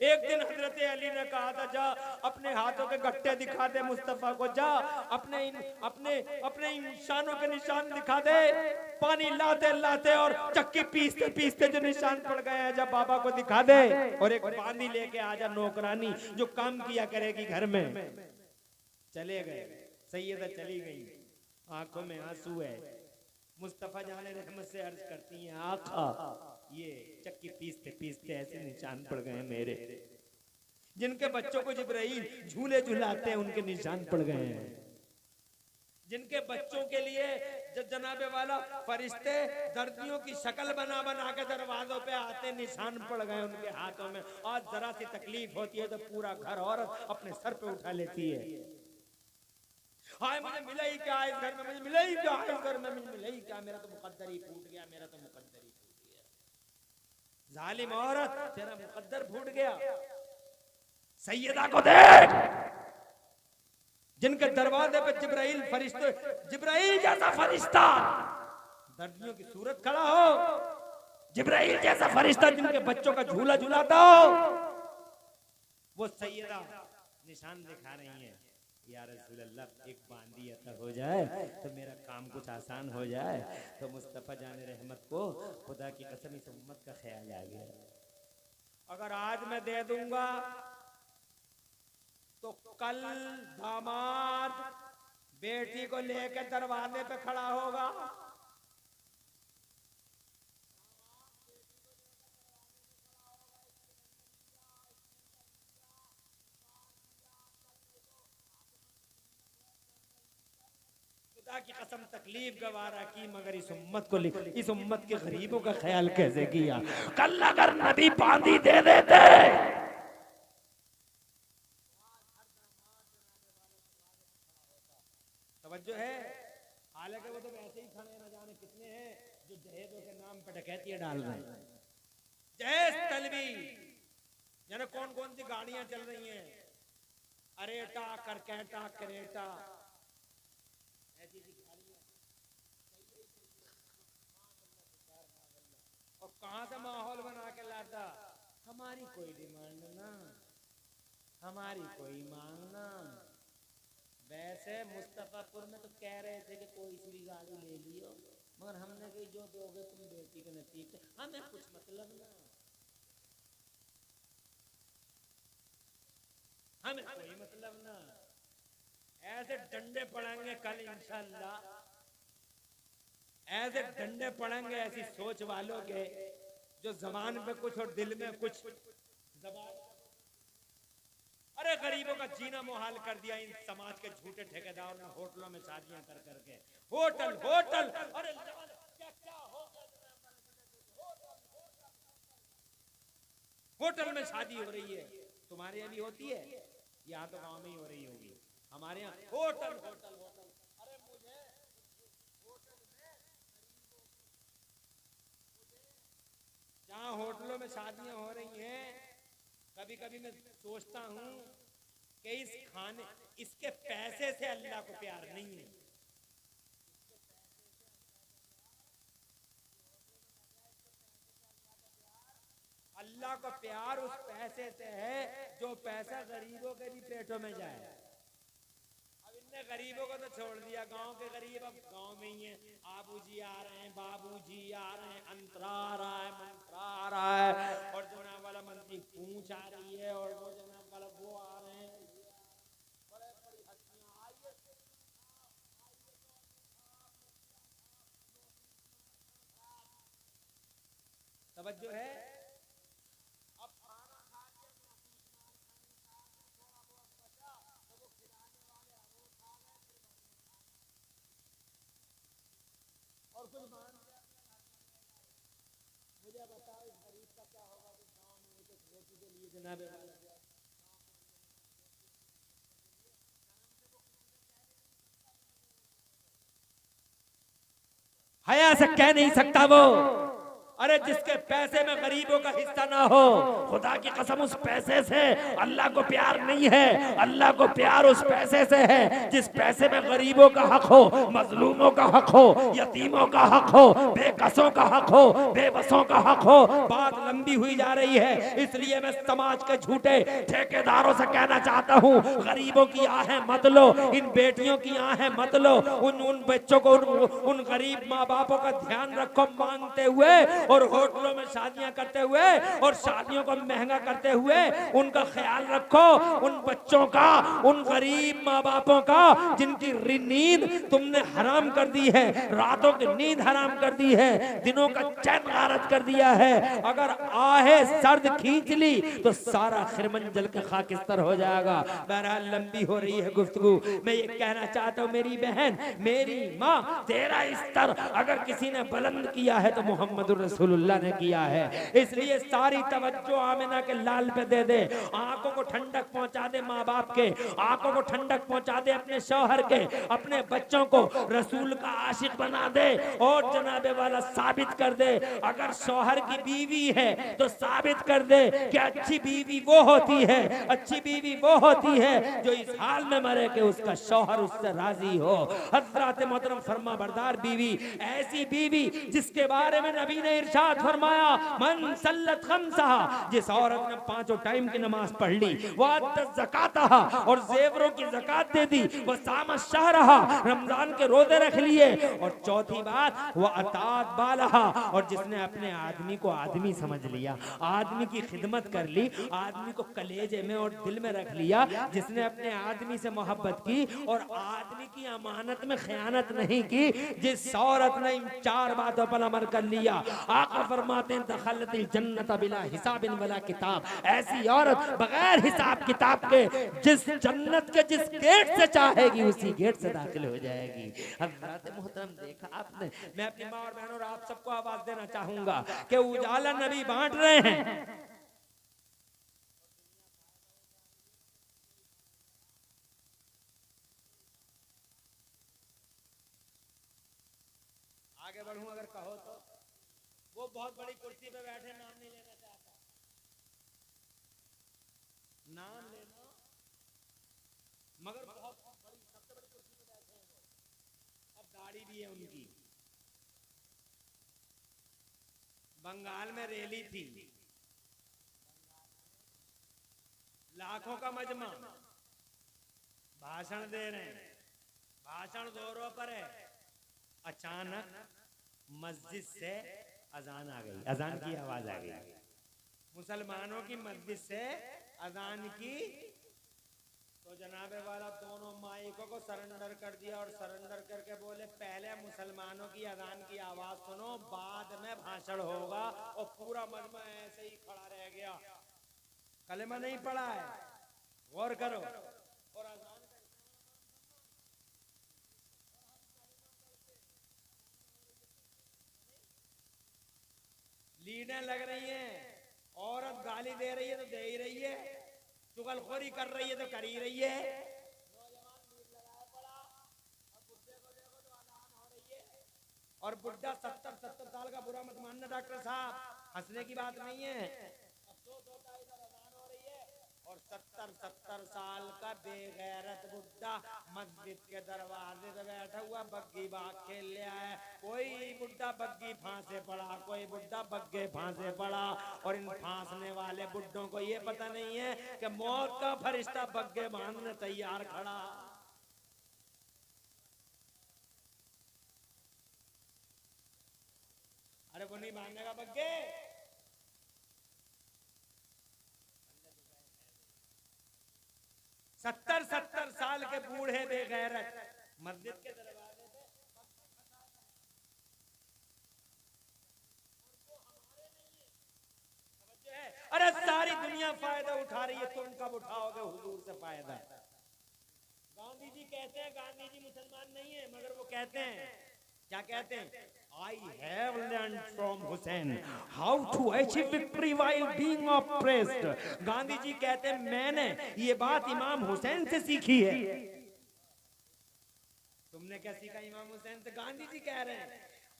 एक दिन हजरत अली ने कहा था, जा अपने हाथों के गट्टे दिखा दे मुस्तफा को, जा अपने निशानों के निशान दिखा दे। पानी लाते लाते और चक्की पीसते पीसते जो निशान पड़ गए हैं, जब बाबा को दिखा दे। और एक बांदी लेके आजा नौकरानी जो काम किया करेगी घर में। चले गए, सैयदा चली गई, आंखों में आंसू है। मुस्तफा जाने रहमत से अर्ज करती हैं, आका ये चक्की पीसते पीसते ऐसे निशान पड़ गए मेरे। जिनके बच्चों को जिब्राइल झूले झुलाते हैं उनके निशान पड़ गए हैं। जिनके बच्चों के लिए जनाबे वाला फरिश्ते दर्दियों की शक्ल बना बना के दरवाजों पे आते, निशान पड़ गए उनके हाथों में। आज जरा सी तकलीफ होती है तो पूरा घर औरत अपने सर पे उठा लेती है। हाय मुझे मिला ही क्या इस घर में, मुझे मिला ही क्या इस घर में, मुझे मिला ही क्या, मेरा तो मुकद्दर ही फूट गया, मेरा तो मुकद्दर ही फूट गया। जालिम औरत, तेरा मुकद्दर फूट गया। सैयदा को देख, जिनके दरवाजे पे जिब्राइल फरिश्ते, जिब्राइल जैसा फरिश्ता दर्दियों की सूरत खड़ा हो, जिब्राइल जैसा फरिश्ता जिनके बच्चों का झूला झुलाता हो, वो सैयदा निशान दिखा रही है। या रसूल अल्लाह, एक बांदी अता हो जाए तो मेरा काम कुछ आसान हो जाए। तो मुस्तफा जाने रहमत को खुदा की कसम इस उम्मत का ख्याल आ गया, अगर आज मैं दे दूंगा तो कल दामाद बेटी को लेकर दरवाजे पे खड़ा होगा। खुदा की कसम तकलीफ गवारा की, मगर इस उम्मत को, इस उम्मत के गरीबों का ख्याल कैसे किया। कल अगर नबी बांदी दे देते, तवज्जो है। हालांकि वो तो वैसे ही खड़े, न जाने कितने हैं जो जहेजों के नाम पर डकैतियां डाल रहे हैं। जहेज तलबी, यानी कौन कौन सी गाड़ियां चल रही हैं, अरेटा, करकेटा, करेटा, ऐसी गाड़ियां। और कहां से माहौल बना के लाता, हमारी कोई डिमांड ना, हमारी कोई मांग ना। वैसे मुस्तफापुर में तो कह रहे थे कि कोई सी भी गाड़ी ले लियो, मगर हमने कही जो दोगे तुम बेटी के नसीब से, हमें कुछ मतलब ना, हमें कोई मतलब ना। ऐसे डंडे पड़ेंगे कल इंशाअल्लाह, ऐसे डंडे पड़ेंगे ऐसी सोच वालों के जो जबान पे कुछ और दिल में कुछ। जबान, अरे गरीबों का जीना मुहाल कर दिया इन समाज के झूठे ठेकेदारों ने, होटलों में शादियां कर करके। होटल होटल, अरे क्या क्या होटल में शादी हो रही है। तुम्हारे यहाँ भी होती है, यहाँ तो गांव में ही हो रही होगी, हमारे यहाँ होटल होटल होटल। अरे मुझे होटल में, जहाँ होटलों में शादियां हो रही हैं, कभी कभी मैं सोचता हूं कि इस खाने, इसके पैसे से अल्लाह को प्यार नहीं है। अल्लाह को प्यार उस पैसे से है जो पैसा गरीबों के भी पेटों में जाए। अब इनने गरीबों को तो छोड़ दिया, गांव के गरीब अब गांव में ही है। आबूजी आ रहे हैं, बाबूजी आ रहे हैं, अंतरा आ रहा है, मंत्रा आ रहा है, और जनाब वाला मंत्री पूंछ आ रही है, और वो जनाब वाला वो आ रहे हैं। बड़े बड़ी हस्तियां आई है, तवज्जो है। हया से कह नहीं सकता वो। अरे जिसके पैसे में गरीबों का हिस्सा ना हो, खुदा की कसम उस पैसे से अल्लाह को प्यार नहीं है। अल्लाह को प्यार उस पैसे से है जिस पैसे में गरीबों का हक हो, मजलूमों का हक हो, यतीमों का हक हो, बेकसों का हक हो, बेबसों का हक हो। बात लंबी हुई जा रही है, इसलिए मैं समाज के झूठे ठेकेदारों से कहना चाहता हूँ, गरीबों की आहें मत लो, इन बेटियों की आहें मत लो, उन बच्चों को, उन गरीब माँ बापों का ध्यान रखो मांगते हुए और होटलों में शादियां करते हुए और शादियों को महंगा करते हुए। उनका ख्याल रखो, उन बच्चों का, उन गरीब माँ बापों का जिनकी नींद तुमने हराम कर दी है, रातों की नींद हराम कर दी है, दिनों का चैन गारत कर दिया है। अगर आहे सर्द खींच ली तो सारा खिरमन जल के खाकिस्तर हो जाएगा। बहरहाल लंबी हो रही है गुफ्तगू। मैं ये कहना चाहता हूँ मेरी बहन, मेरी माँ, तेरा स्तर अगर किसी ने बुलंद किया है तो मोहम्मद रसूलुल्लाह ने किया है। इसलिए सारी तवज्जो आमिना के लाल पे दे दे, आंखों को ठंडक पहुंचा दे, माँ बाप के आंखों को ठंडक पहुंचा दे, अपने शौहर के, अपने बच्चों को रसूल का आशिक बना दे और जनाबे वाला साबित कर दे। अगर शौहर की बीवी है तो साबित कर दे कि अच्छी बीवी वो होती है, अच्छी बीवी वो होती है जो इस हाल में मरे कि उसका शौहर उससे राजी हो। हजरत मोहतरम फरमा बरदार बीवी, ऐसी बीवी जिसके बारे में नबी ने इरशाद फरमाया, मन सल्लत खमसहा, जिस औरत ने 5 टाइम की नमाज पढ़ ली, वह ज़कातहा, और जेवरों की ज़कात दे दी, वह साम शहरहा, रमजान के रोजे रख लिए, और चौथी बात वह अतात बालहा, और जिसने अपने आदमी को आदमी समझ लिया, आदमी की खिदमत कर ली, आदमी को कलेजे में और दिल में रख लिया, जिसने अपने आदमी से मोहब्बत की और आदमी की अमानत में खयानत नहीं की, जिस औरत ने इन 4 बातों पर अमल कर लिया, आका फरमाते हैं दखलतिल जन्नत बिला हिसाबिन वला किताब, ऐसी औरत बगैर हिसाब किताब के जिस जन्नत के जिस गेट से चाहेगी उसी गेट से दाखिल हो जाएगी। हज़रत मोहतरम देखा आपने, मैं अपनी माँ और बहनों और आप सबको आवाज देना चाहूंगा कि उजाला नबी बांट रहे हैं। आगे बढ़ूं अगर कहो तो, वो बहुत बड़ी कुर्सी पे बैठे, नाम नहीं लेना चाहता, नाम लेना, मगर बहुत बड़ी, सबसे बड़ी कुर्सी पे बैठे हैं वो, अब दाढ़ी भी है उनकी। बंगाल में रैली थी, लाखों का मजमा, भाषण दे रहे हैं, भाषण जोरों पर है, अचानक मस्जिद से अजान आ गई, अजान की आवाज आ गई, मुसलमानों की मस्जिद से अजान की, तो जनाबे वाला दोनों माइकों को सरेंडर कर दिया और सरेंडर करके बोले पहले मुसलमानों की अजान की आवाज सुनो, बाद में भाषण होगा। और पूरा मजमा ऐसे ही खड़ा रह गया, कलेमा नहीं पढ़ा है, गौर करो, और अजान लीडें लग रही हैं, औरत गाली दे रही है तो दे ही रही है, चुगलखोरी कर रही है तो कर ही रही है, नौजवान लीड लगाया पड़ा, और बुढ़े को देखो तो अजान हो रही है, और बुढ़ा 70 साल का, बुरा मत मानना डॉक्टर साहब, हंसने की बात नहीं है, अफसोस होता है, इधर अजान हो रही है और 70 साल का बेगैरत बुढ़ा मस्जिद के दरवाजे से बैठा हुआ बग्गी बाग खेल ले आया। कोई बुढ़ा बग्गी फांसे पड़ा, कोई बुढ़ा बग्गे फांसे पड़ा, और इन फांसने वाले बुढ़ों को ये पता नहीं है कि मौत का फरिश्ता बग्गे बांधने तैयार खड़ा। अरे वो नहीं बांधेगा बग्गे, 70 साल के बूढ़े बेगैरत मस्जिद के दरवाजे पे, अरे सारी दुनिया फायदा उठा रही है, तुम कब उठाओगे हुजूर से फायदा? गांधी जी कहते हैं, गांधी जी मुसलमान नहीं है, मगर वो कहते हैं क्या कहते हैं? I have learned from Hussein how to achieve victory while being oppressed. Gandhi ji कहते हैं मैंने ये बात इमाम हुसैन से सीखी है। तुमने क्या सीखा इमाम हुसैन से? गांधी जी कह रहे हैं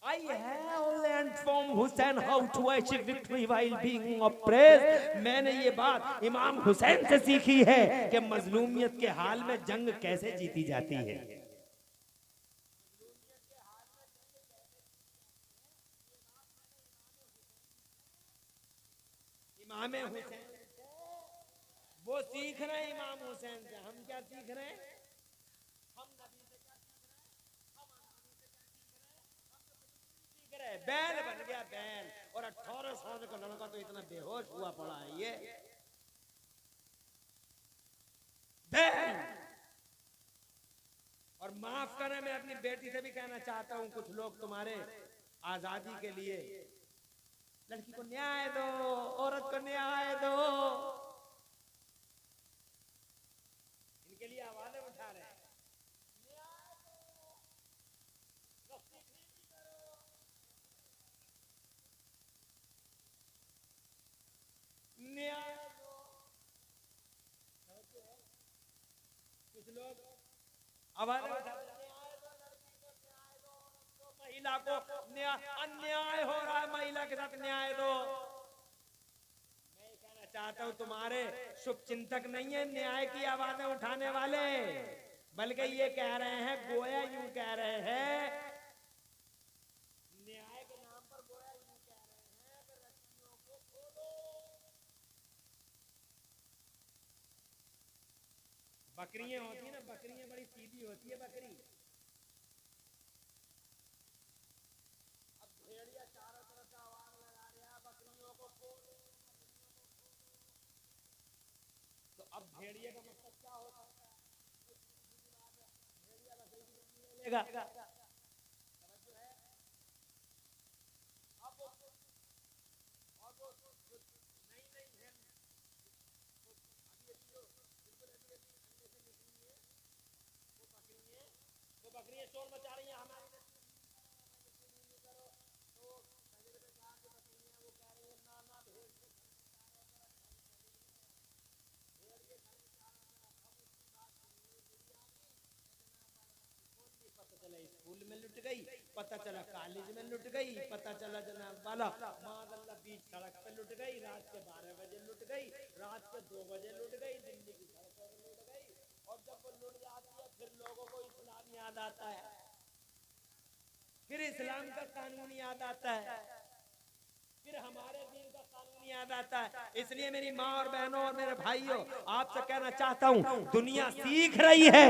I have learned from Hussein how to achieve victory while being oppressed. मैंने ये बात इमाम हुसैन से सीखी है कि मजलूमियत के हाल में जंग कैसे जीती जाती है। इमाम हुसैन वो सीख रहे हैं इमाम हुसैन से। हम क्या सीख रहे हैं? हम नबी से क्या सीख रहे हैं? बैल बन गया बैल, और 18 साल का लड़का तो इतना बेहोश हुआ पड़ा है ये बैल। और माफ करें, मैं अपनी बेटी से भी कहना चाहता हूं, कुछ लोग तुम्हारे आजादी के लिए लड़की को न्याय दो, औरत को न्याय दो, इनके लिए आवाजें उठा रहे हैं। न्याय दो। कुछ लोग आवाजें उठा रहे हैं, महिला को अन्याय हो रहा है, महिला के साथ न्याय दो। मैं कहना चाहता हूं तुम्हारे शुभ चिंतक नहीं है न्याय की आवाजें उठाने वाले, बल्कि ये कह रहे हैं, गोया यूं कह रहे हैं, न्याय के नाम पर गोया यूं कह रहे हैं कि रस्सियों को खोलो। बकरियां होती है ना, बकरियां बड़ी सीधी होती है बकरी। अब भेड़िए का मतलब क्या होता है? भेड़िया बकरी वो बकरियां शोर मचा रही हैं हमारी स्कूल में लुट गई, पता चला कॉलेज में लुट गई, पता चला जनाब वाला मादल्ला बीच सड़क पे लुट गई, रात के 12 बजे लुट गई, रात के 2 बजे लुट गई, दिल्ली की सड़कों में लुट गई। और जब वो लुट जाती है फिर लोगों को इस्लाम याद आता है, फिर इस्लाम का कानून याद आता है, फिर हमारे दीन का कानून याद आता है। इसलिए मेरी माँ और बहनों और मेरे भाइयों, आपसे कहना चाहता हूँ, दुनिया सीख रही है,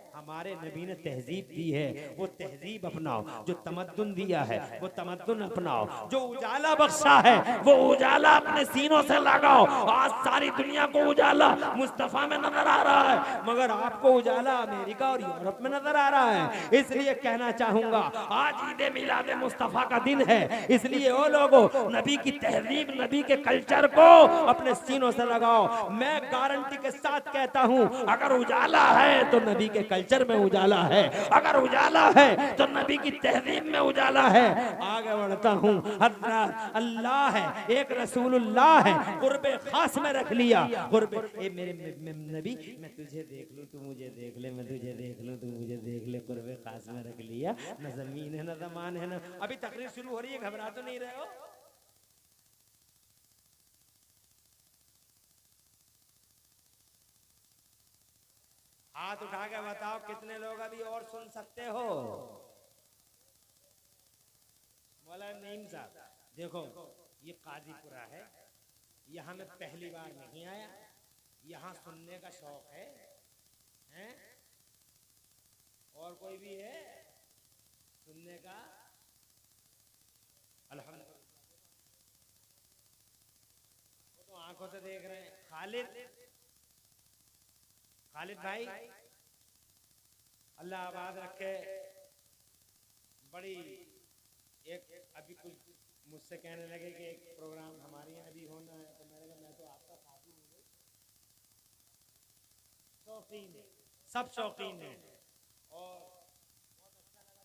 हमारे नबी ने तहजीब दी है, वो तहजीब अपनाओ। जो तमद्दुन दिया है वो तमद्दुन अपनाओ। जो उजाला बख्शा है वो उजाला अपने सीनों से लगाओ। आज सारी दुनिया को उजाला मुस्तफा में नजर आ रहा है, मगर आपको उजाला अमेरिका और यूरोप में नजर आ रहा है। इसलिए कहना चाहूंगा, आज ईद मिलाद मुस्तफा का दिन है, इसलिए वो लोगों नबी की तहजीब, नबी के कल्चर को अपने सीनों से लगाओ। मैं गारंटी के साथ कहता हूं, अगर उजाला है तो नबी के कल्चर में उजाला है, अगर उजाला है तो नबी की तहजीब में उजाला है। आगे बढ़ता हूं, हज़रत अल्लाह है, एक रसूलुल्लाह है, कुर्बे खास में रख लिया। कुर्बे मेरे नबी, मैं तुझे देख लूं तू मुझे देख ले, मैं तुझे देख लूं तू मुझे देख ले, कुर्बे खास में रख लिया। न जमीन है न ज़मान है न। अभी तकरीर शुरू हो रही है, घबरा तो नहीं रहे हो? हाथ उठा के बताओ कितने लोग अभी और सुन सकते हो? बोला नहीं साहब, देखो ये काजीपुरा है, यहाँ मैं पहली बार नहीं आया, यहाँ सुनने का शौक है, हैं? और कोई भी है सुनने का? अल्हम्दुलिल्लाह, वो तो आंखों से देख रहे हैं। खालिद भाई, अल्लाह आबाद रखे। बड़ी एक अभी कुछ मुझसे कहने लगे कि एक प्रोग्राम हमारे यहाँ अभी होना है, तो मैंने कहा मैं तो आपका साथी हूँ। शौकीन है, सब शौकीन है, और बहुत अच्छा लगा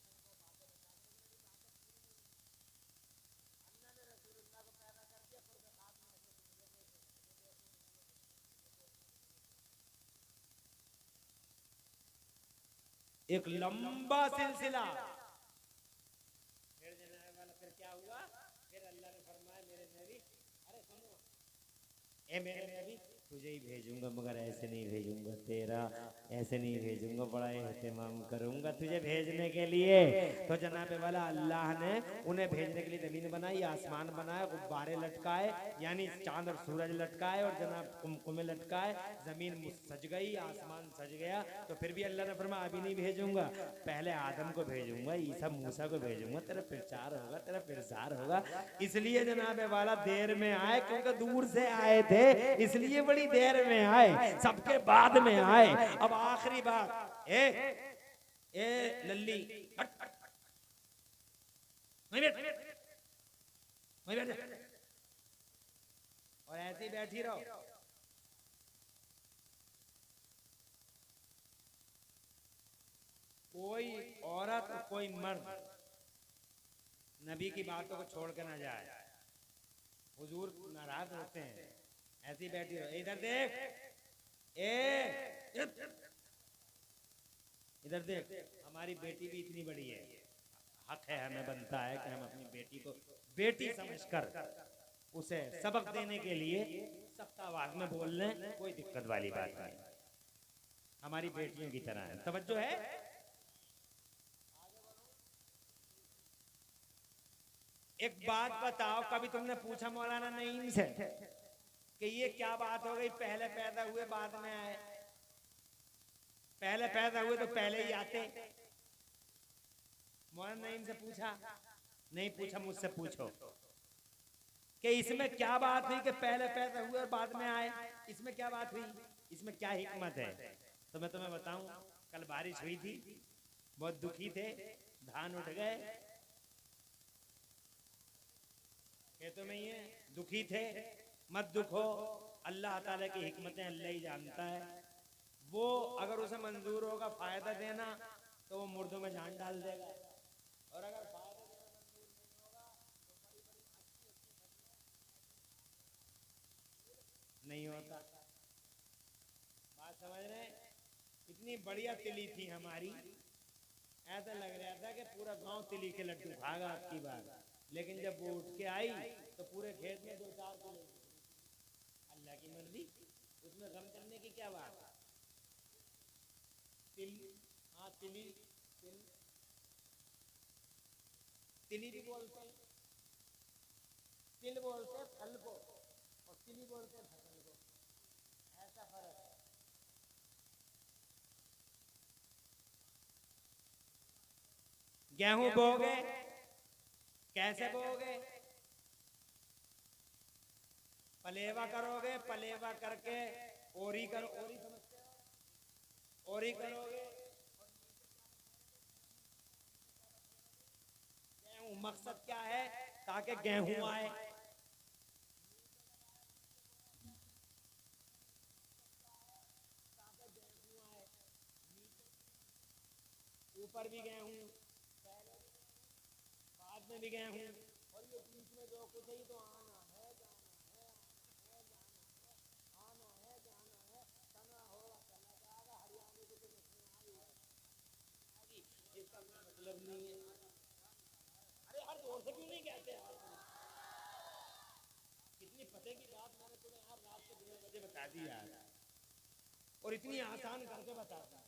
एक लंबा सिलसिला। फिर जनाब वाला फिर क्या हुआ, फिर अल्लाह ने फरमाया मेरे नबी, अरे सुनो, ए मेरे नबी तुझे ही भेजूंगा मगर ऐसे नहीं भेजूंगा, तेरा ऐसे नहीं भेजूंगा, बड़ा एहतमाम करूंगा तुझे भेजने के लिए। तो जनाब वाला अल्लाह ने उन्हें भेजने के लिए जमीन बनाई, आसमान बनाया, गुब्बारे लटकाए यानी चांद और सूरज लटकाए और जनाब कुमकुमे लटकाए, जमीन सज गई, आसमान सज गया। तो फिर भी अल्लाह ने फरमाया अभी नहीं भेजूंगा, पहले आदम को भेजूंगा, ईसा मूसा को भेजूंगा, तेरा प्रचार होगा, तेरा प्रसार होगा। इसलिए जनाब वाला देर में आए, क्योंकि दूर से आए थे इसलिए बड़ी देर में आए, सबके बाद में आए। अब आखिरी बात, ए लल्ली हट, वहीं बैठ, वहीं बैठ और ऐसे ही बैठी रहो। कोई औरत कोई मर्द नबी की बातों को छोड़ के ना जाए, हुजूर नाराज होते हैं। ऐसी बैठी रहो, इधर देख, इधर देख, हमारी बेटी भी इतनी बड़ी है, हक है हमें बनता है कि हम अपनी बेटी को बेटी समझकर उसे सबक देने के लिए सख्त आवाज में बोल लें, कोई दिक्कत वाली बात नहीं, हमारी बेटियों की तरह है। तवज्जो है। एक बात बताओ, कभी तुमने पूछा मौलाना नईम से कि ये क्या बात हो गई, पहले पैदा हुए बाद में आए? पहले पैदा हुए तो पहले ही आते। मौलाना नईम से पूछा? नहीं पूछा, मुझसे पूछो कि इसमें क्या बात हुई कि पहले पैदा हुए और बाद में आए, इसमें क्या बात हुई, इसमें क्या हिकमत है? तो मैं तुम्हें बताऊं, कल बारिश हुई थी, बहुत दुखी थे, धान उठ गए, खेतों में ये दुखी थे। मत दुखो, अल्लाह ताला की हिकमतें अल्लाह ही जानता है। वो अगर उसे मंजूर होगा फायदा देना तो वो मुर्दों में जान डाल देगा, और अगर फायदा देना मंजूर नहीं होगा तो नहीं होता। बात समझ रहे? इतनी बढ़िया तिली थी हमारी, ऐसा लग रहा था कि पूरा गांव तिली के लड्डू खागा आपकी बात, लेकिन जब वो उठ के आई तो पूरे खेत में 2-4 तिल। अल्लाह की मर्जी, उसमें गम करने की क्या बात? तिल, हाँ तिली, तिली भी बोलते हैं, तिल बोलते हैं फल को और तिली बोलते हैं फसल को, ऐसा फर्क है। गेहूं बोगे, कैसे बोगे? पलेवा करोगे, पलेवा करके ओरी करो, ओरी समझते हो? ओरी करोगे, गेहूं, मकसद क्या है? ताकि गेहूं आए। ऊपर भी गेहूं, बाद में भी गेहूं, और ये बीच में जो कुछ है तो आना है, जाना है, आना है, जाना है, तना होगा चला जाएगा, हरियाणा को तो नहीं आई, इसका मतलब नहीं है। अरे हर जोर से क्यों नहीं कहते यार? कितनी पते की बात मैंने तुम्हें यार रात के 2 बजे बता दी यार, और इतनी आसान करके बताता।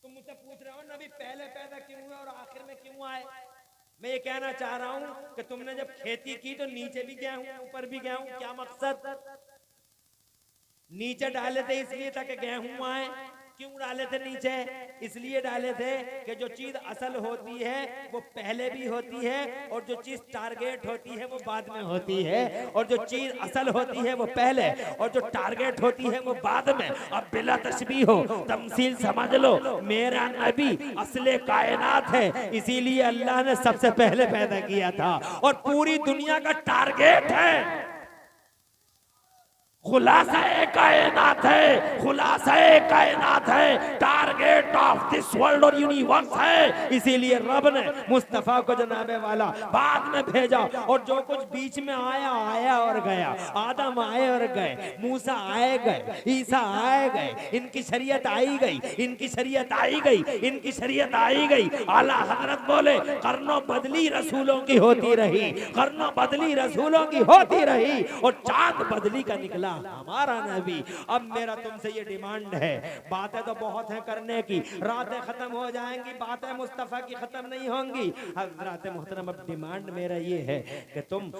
तुम मुझसे पूछ रहे हो नबी पहले पैदा क्यों हुए और आखिर में क्यों आए? मैं ये कहना चाह रहा हूं कि तुमने जब खेती की तो नीचे भी गेहूं ऊपर भी गेहूं, क्या मकसद? नीचे डाले थे इसलिए था कि गेहूं आए। क्यों डाले थे नीचे? इसलिए डाले थे कि जो चीज असल होती है वो पहले भी होती है, और जो चीज टारगेट होती है वो बाद में होती है, और जो चीज असल होती है वो पहले, और जो टारगेट होती है वो बाद में। अब बिला तशबीह हो तमसील समझ लो, मेरा नबी असले कायनात है, इसीलिए अल्लाह ने सबसे पहले पैदा किया था, और पूरी दुनिया का टारगेट है, खुलासा कायनात है, खुलासा कायनात है, target target of this world और यूनिवर्स है। इसीलिए रब ने मुस्तफा को जनाबे वाला बाद में भेजा, और जो कुछ बीच में आया आया और गया। आदम आए और गए, मूसा आए गए, ईसा आए गए, इनकी शरीयत आई गई, इनकी शरीयत आई गई, इनकी शरीयत आई गई। आला हजरत बोले कर्नों बदली रसूलों की होती रही, कर्नों बदली रसूलों की होती रही, और चांद बदली का निकला हमारा नबी। अब मेरा तुमसे ये डिमांड है, बातें तो बहुत हैं करने की, रातें खत्म हो जाएंगी, बातें मुस्तफा की खत्म नहीं होंगी। हजरत मोहतरम, अब डिमांड मेरा ये है कि तुम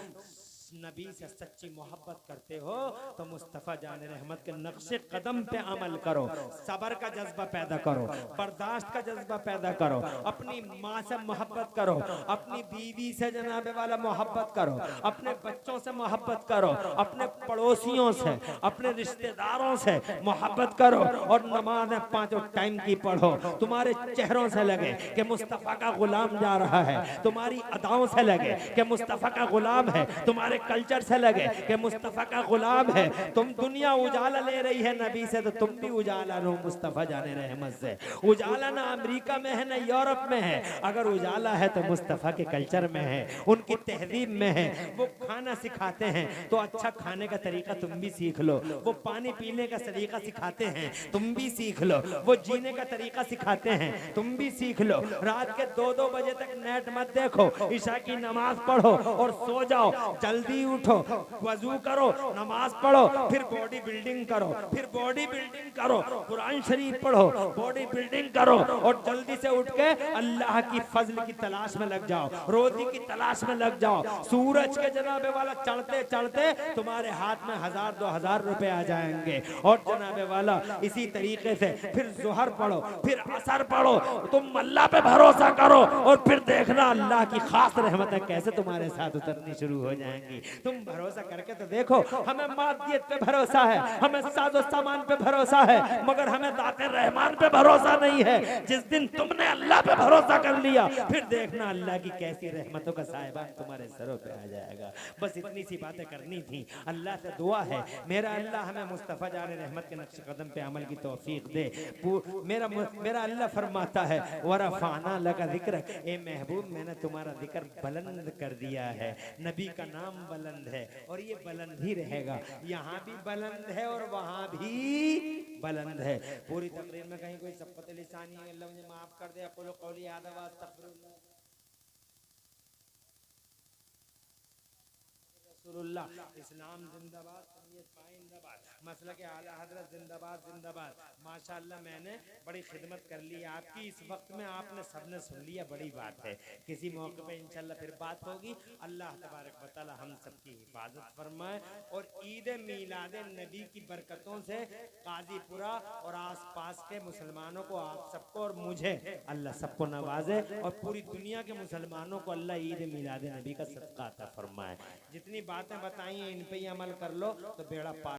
नबी से सच्ची मोहब्बत करते हो तो मुस्तफ़ा जान रहमत के नक्शे कदम पे अमल करो, सबर का जज्बा पैदा करो, बर्दाश्त का जज्बा पैदा करो, अपनी माँ से मोहब्बत करो, अपनी बीवी से जनाबे वाला मोहब्बत करो, अपने बच्चों से मोहब्बत करो, अपने पड़ोसियों से, अपने रिश्तेदारों से मोहब्बत करो, और नमाज़ें पांचों टाइम की पढ़ो। तुम्हारे चेहरों से लगे कि मुस्तफ़ा का गुलाम जा रहा है, तुम्हारी अदाओं से लगे कि मुस्तफ़ा का गुलाम है, तुम्हारे कल्चर से लगे कि मुस्तफा का गुलाम है। तुम दुनिया उजाला ले रही है नबी से, तो तुम भी उजाला लो मुस्तफा जाने रहमत से। उजाला ना अमेरिका में है ना यूरोप में है, अगर उजाला है तो मुस्तफा के कल्चर में है, उनकी तहजीब में है। वो खाना सिखाते हैं तो अच्छा खाने का तरीका तुम भी सीख लो, वो पानी पीने का तरीका सिखाते हैं तुम भी सीख लो, वो जीने का तरीका सिखाते हैं तुम भी सीख लो। रात के 2-2 बजे तक नेट मत देखो, ईशा की नमाज पढ़ो और सो जाओ, जल्दी उठो, वजू करो, नमाज पढ़ो, फिर बॉडी बिल्डिंग करो, फिर बॉडी बिल्डिंग करो, कुरान शरीफ पढ़ो, बॉडी बिल्डिंग करो, और जल्दी से उठ के अल्लाह की फजल की तलाश में लग जाओ, रोजी की तलाश में लग जाओ। सूरज के जनाबे वाला चढ़ते चढ़ते तुम्हारे हाथ में 1000-2000 रुपए आ जाएंगे। और जनाबे वाला इसी तरीके से फिर जोहर पढ़ो, फिर असर पढ़ो, तुम अल्लाह पे भरोसा करो, और फिर देखना अल्लाह की खास रहमतें कैसे तुम्हारे साथ उतरनी शुरू हो जाएंगी। तुम भरोसा करके तो देखो। हमें मादियत पे भरोसा है, हमें साजो सामान पे भरोसा है, मगर हमें दाते रहमान पे भरोसा नहीं है। जिस दिन तुमने अल्लाह पे भरोसा कर लिया, फिर देखना अल्लाह की कैसी रहमतों का साहिबान तुम्हारे सरों पे आ जाएगा। बस इतनी सी बातें करनी थी। अल्लाह से दुआ है मेरा अल्लाह हमें मुस्तफ़ा जान रहमत के नक्श कदम पे अमल की तौफीक दे। मेरा अल्लाह फरमाता है वरफ़अना लका ज़िक्रक, ए महबूब मैंने तुम्हारा जिक्र बुलंद कर दिया है। नबी का नाम बुलंद है और ये बुलंद ही रहेगा। यहाँ भी बुलंद है और वहाँ भी बुलंद है। पूरी तकरीर में कहीं कोई सबक़त लिसानी है, अल्लाह मुझे माफ कर दे। अक़ूलु क़ौली हाज़ा व अस्तग़फ़िरुल्लाह। इस्लाम जिंदाबाद, जिंदाबाद, मसलक आला हज़रत जिंदाबाद जिंदाबाद। माशाअल्लाह मैंने बड़ी खिदमत कर ली आपकी इस वक्त में, आपने सबने सुन लिया, बड़ी बात है। किसी मौके पे इंशाल्लाह फिर बात होगी। अल्लाह तबारक व तआला हम सबकी हिफाजत फरमाए, और ईद मीलाद नबी की बरकतों से काजीपुरा और आसपास के मुसलमानों को, आप सबको और मुझे अल्लाह सबको नवाजे, और पूरी दुनिया के मुसलमानों को अल्लाह ईद मीलाद नबी का सदका अता फरमाए। जितनी बातें बताई हैं इन पे ही अमल कर लो तो बेड़ा पार।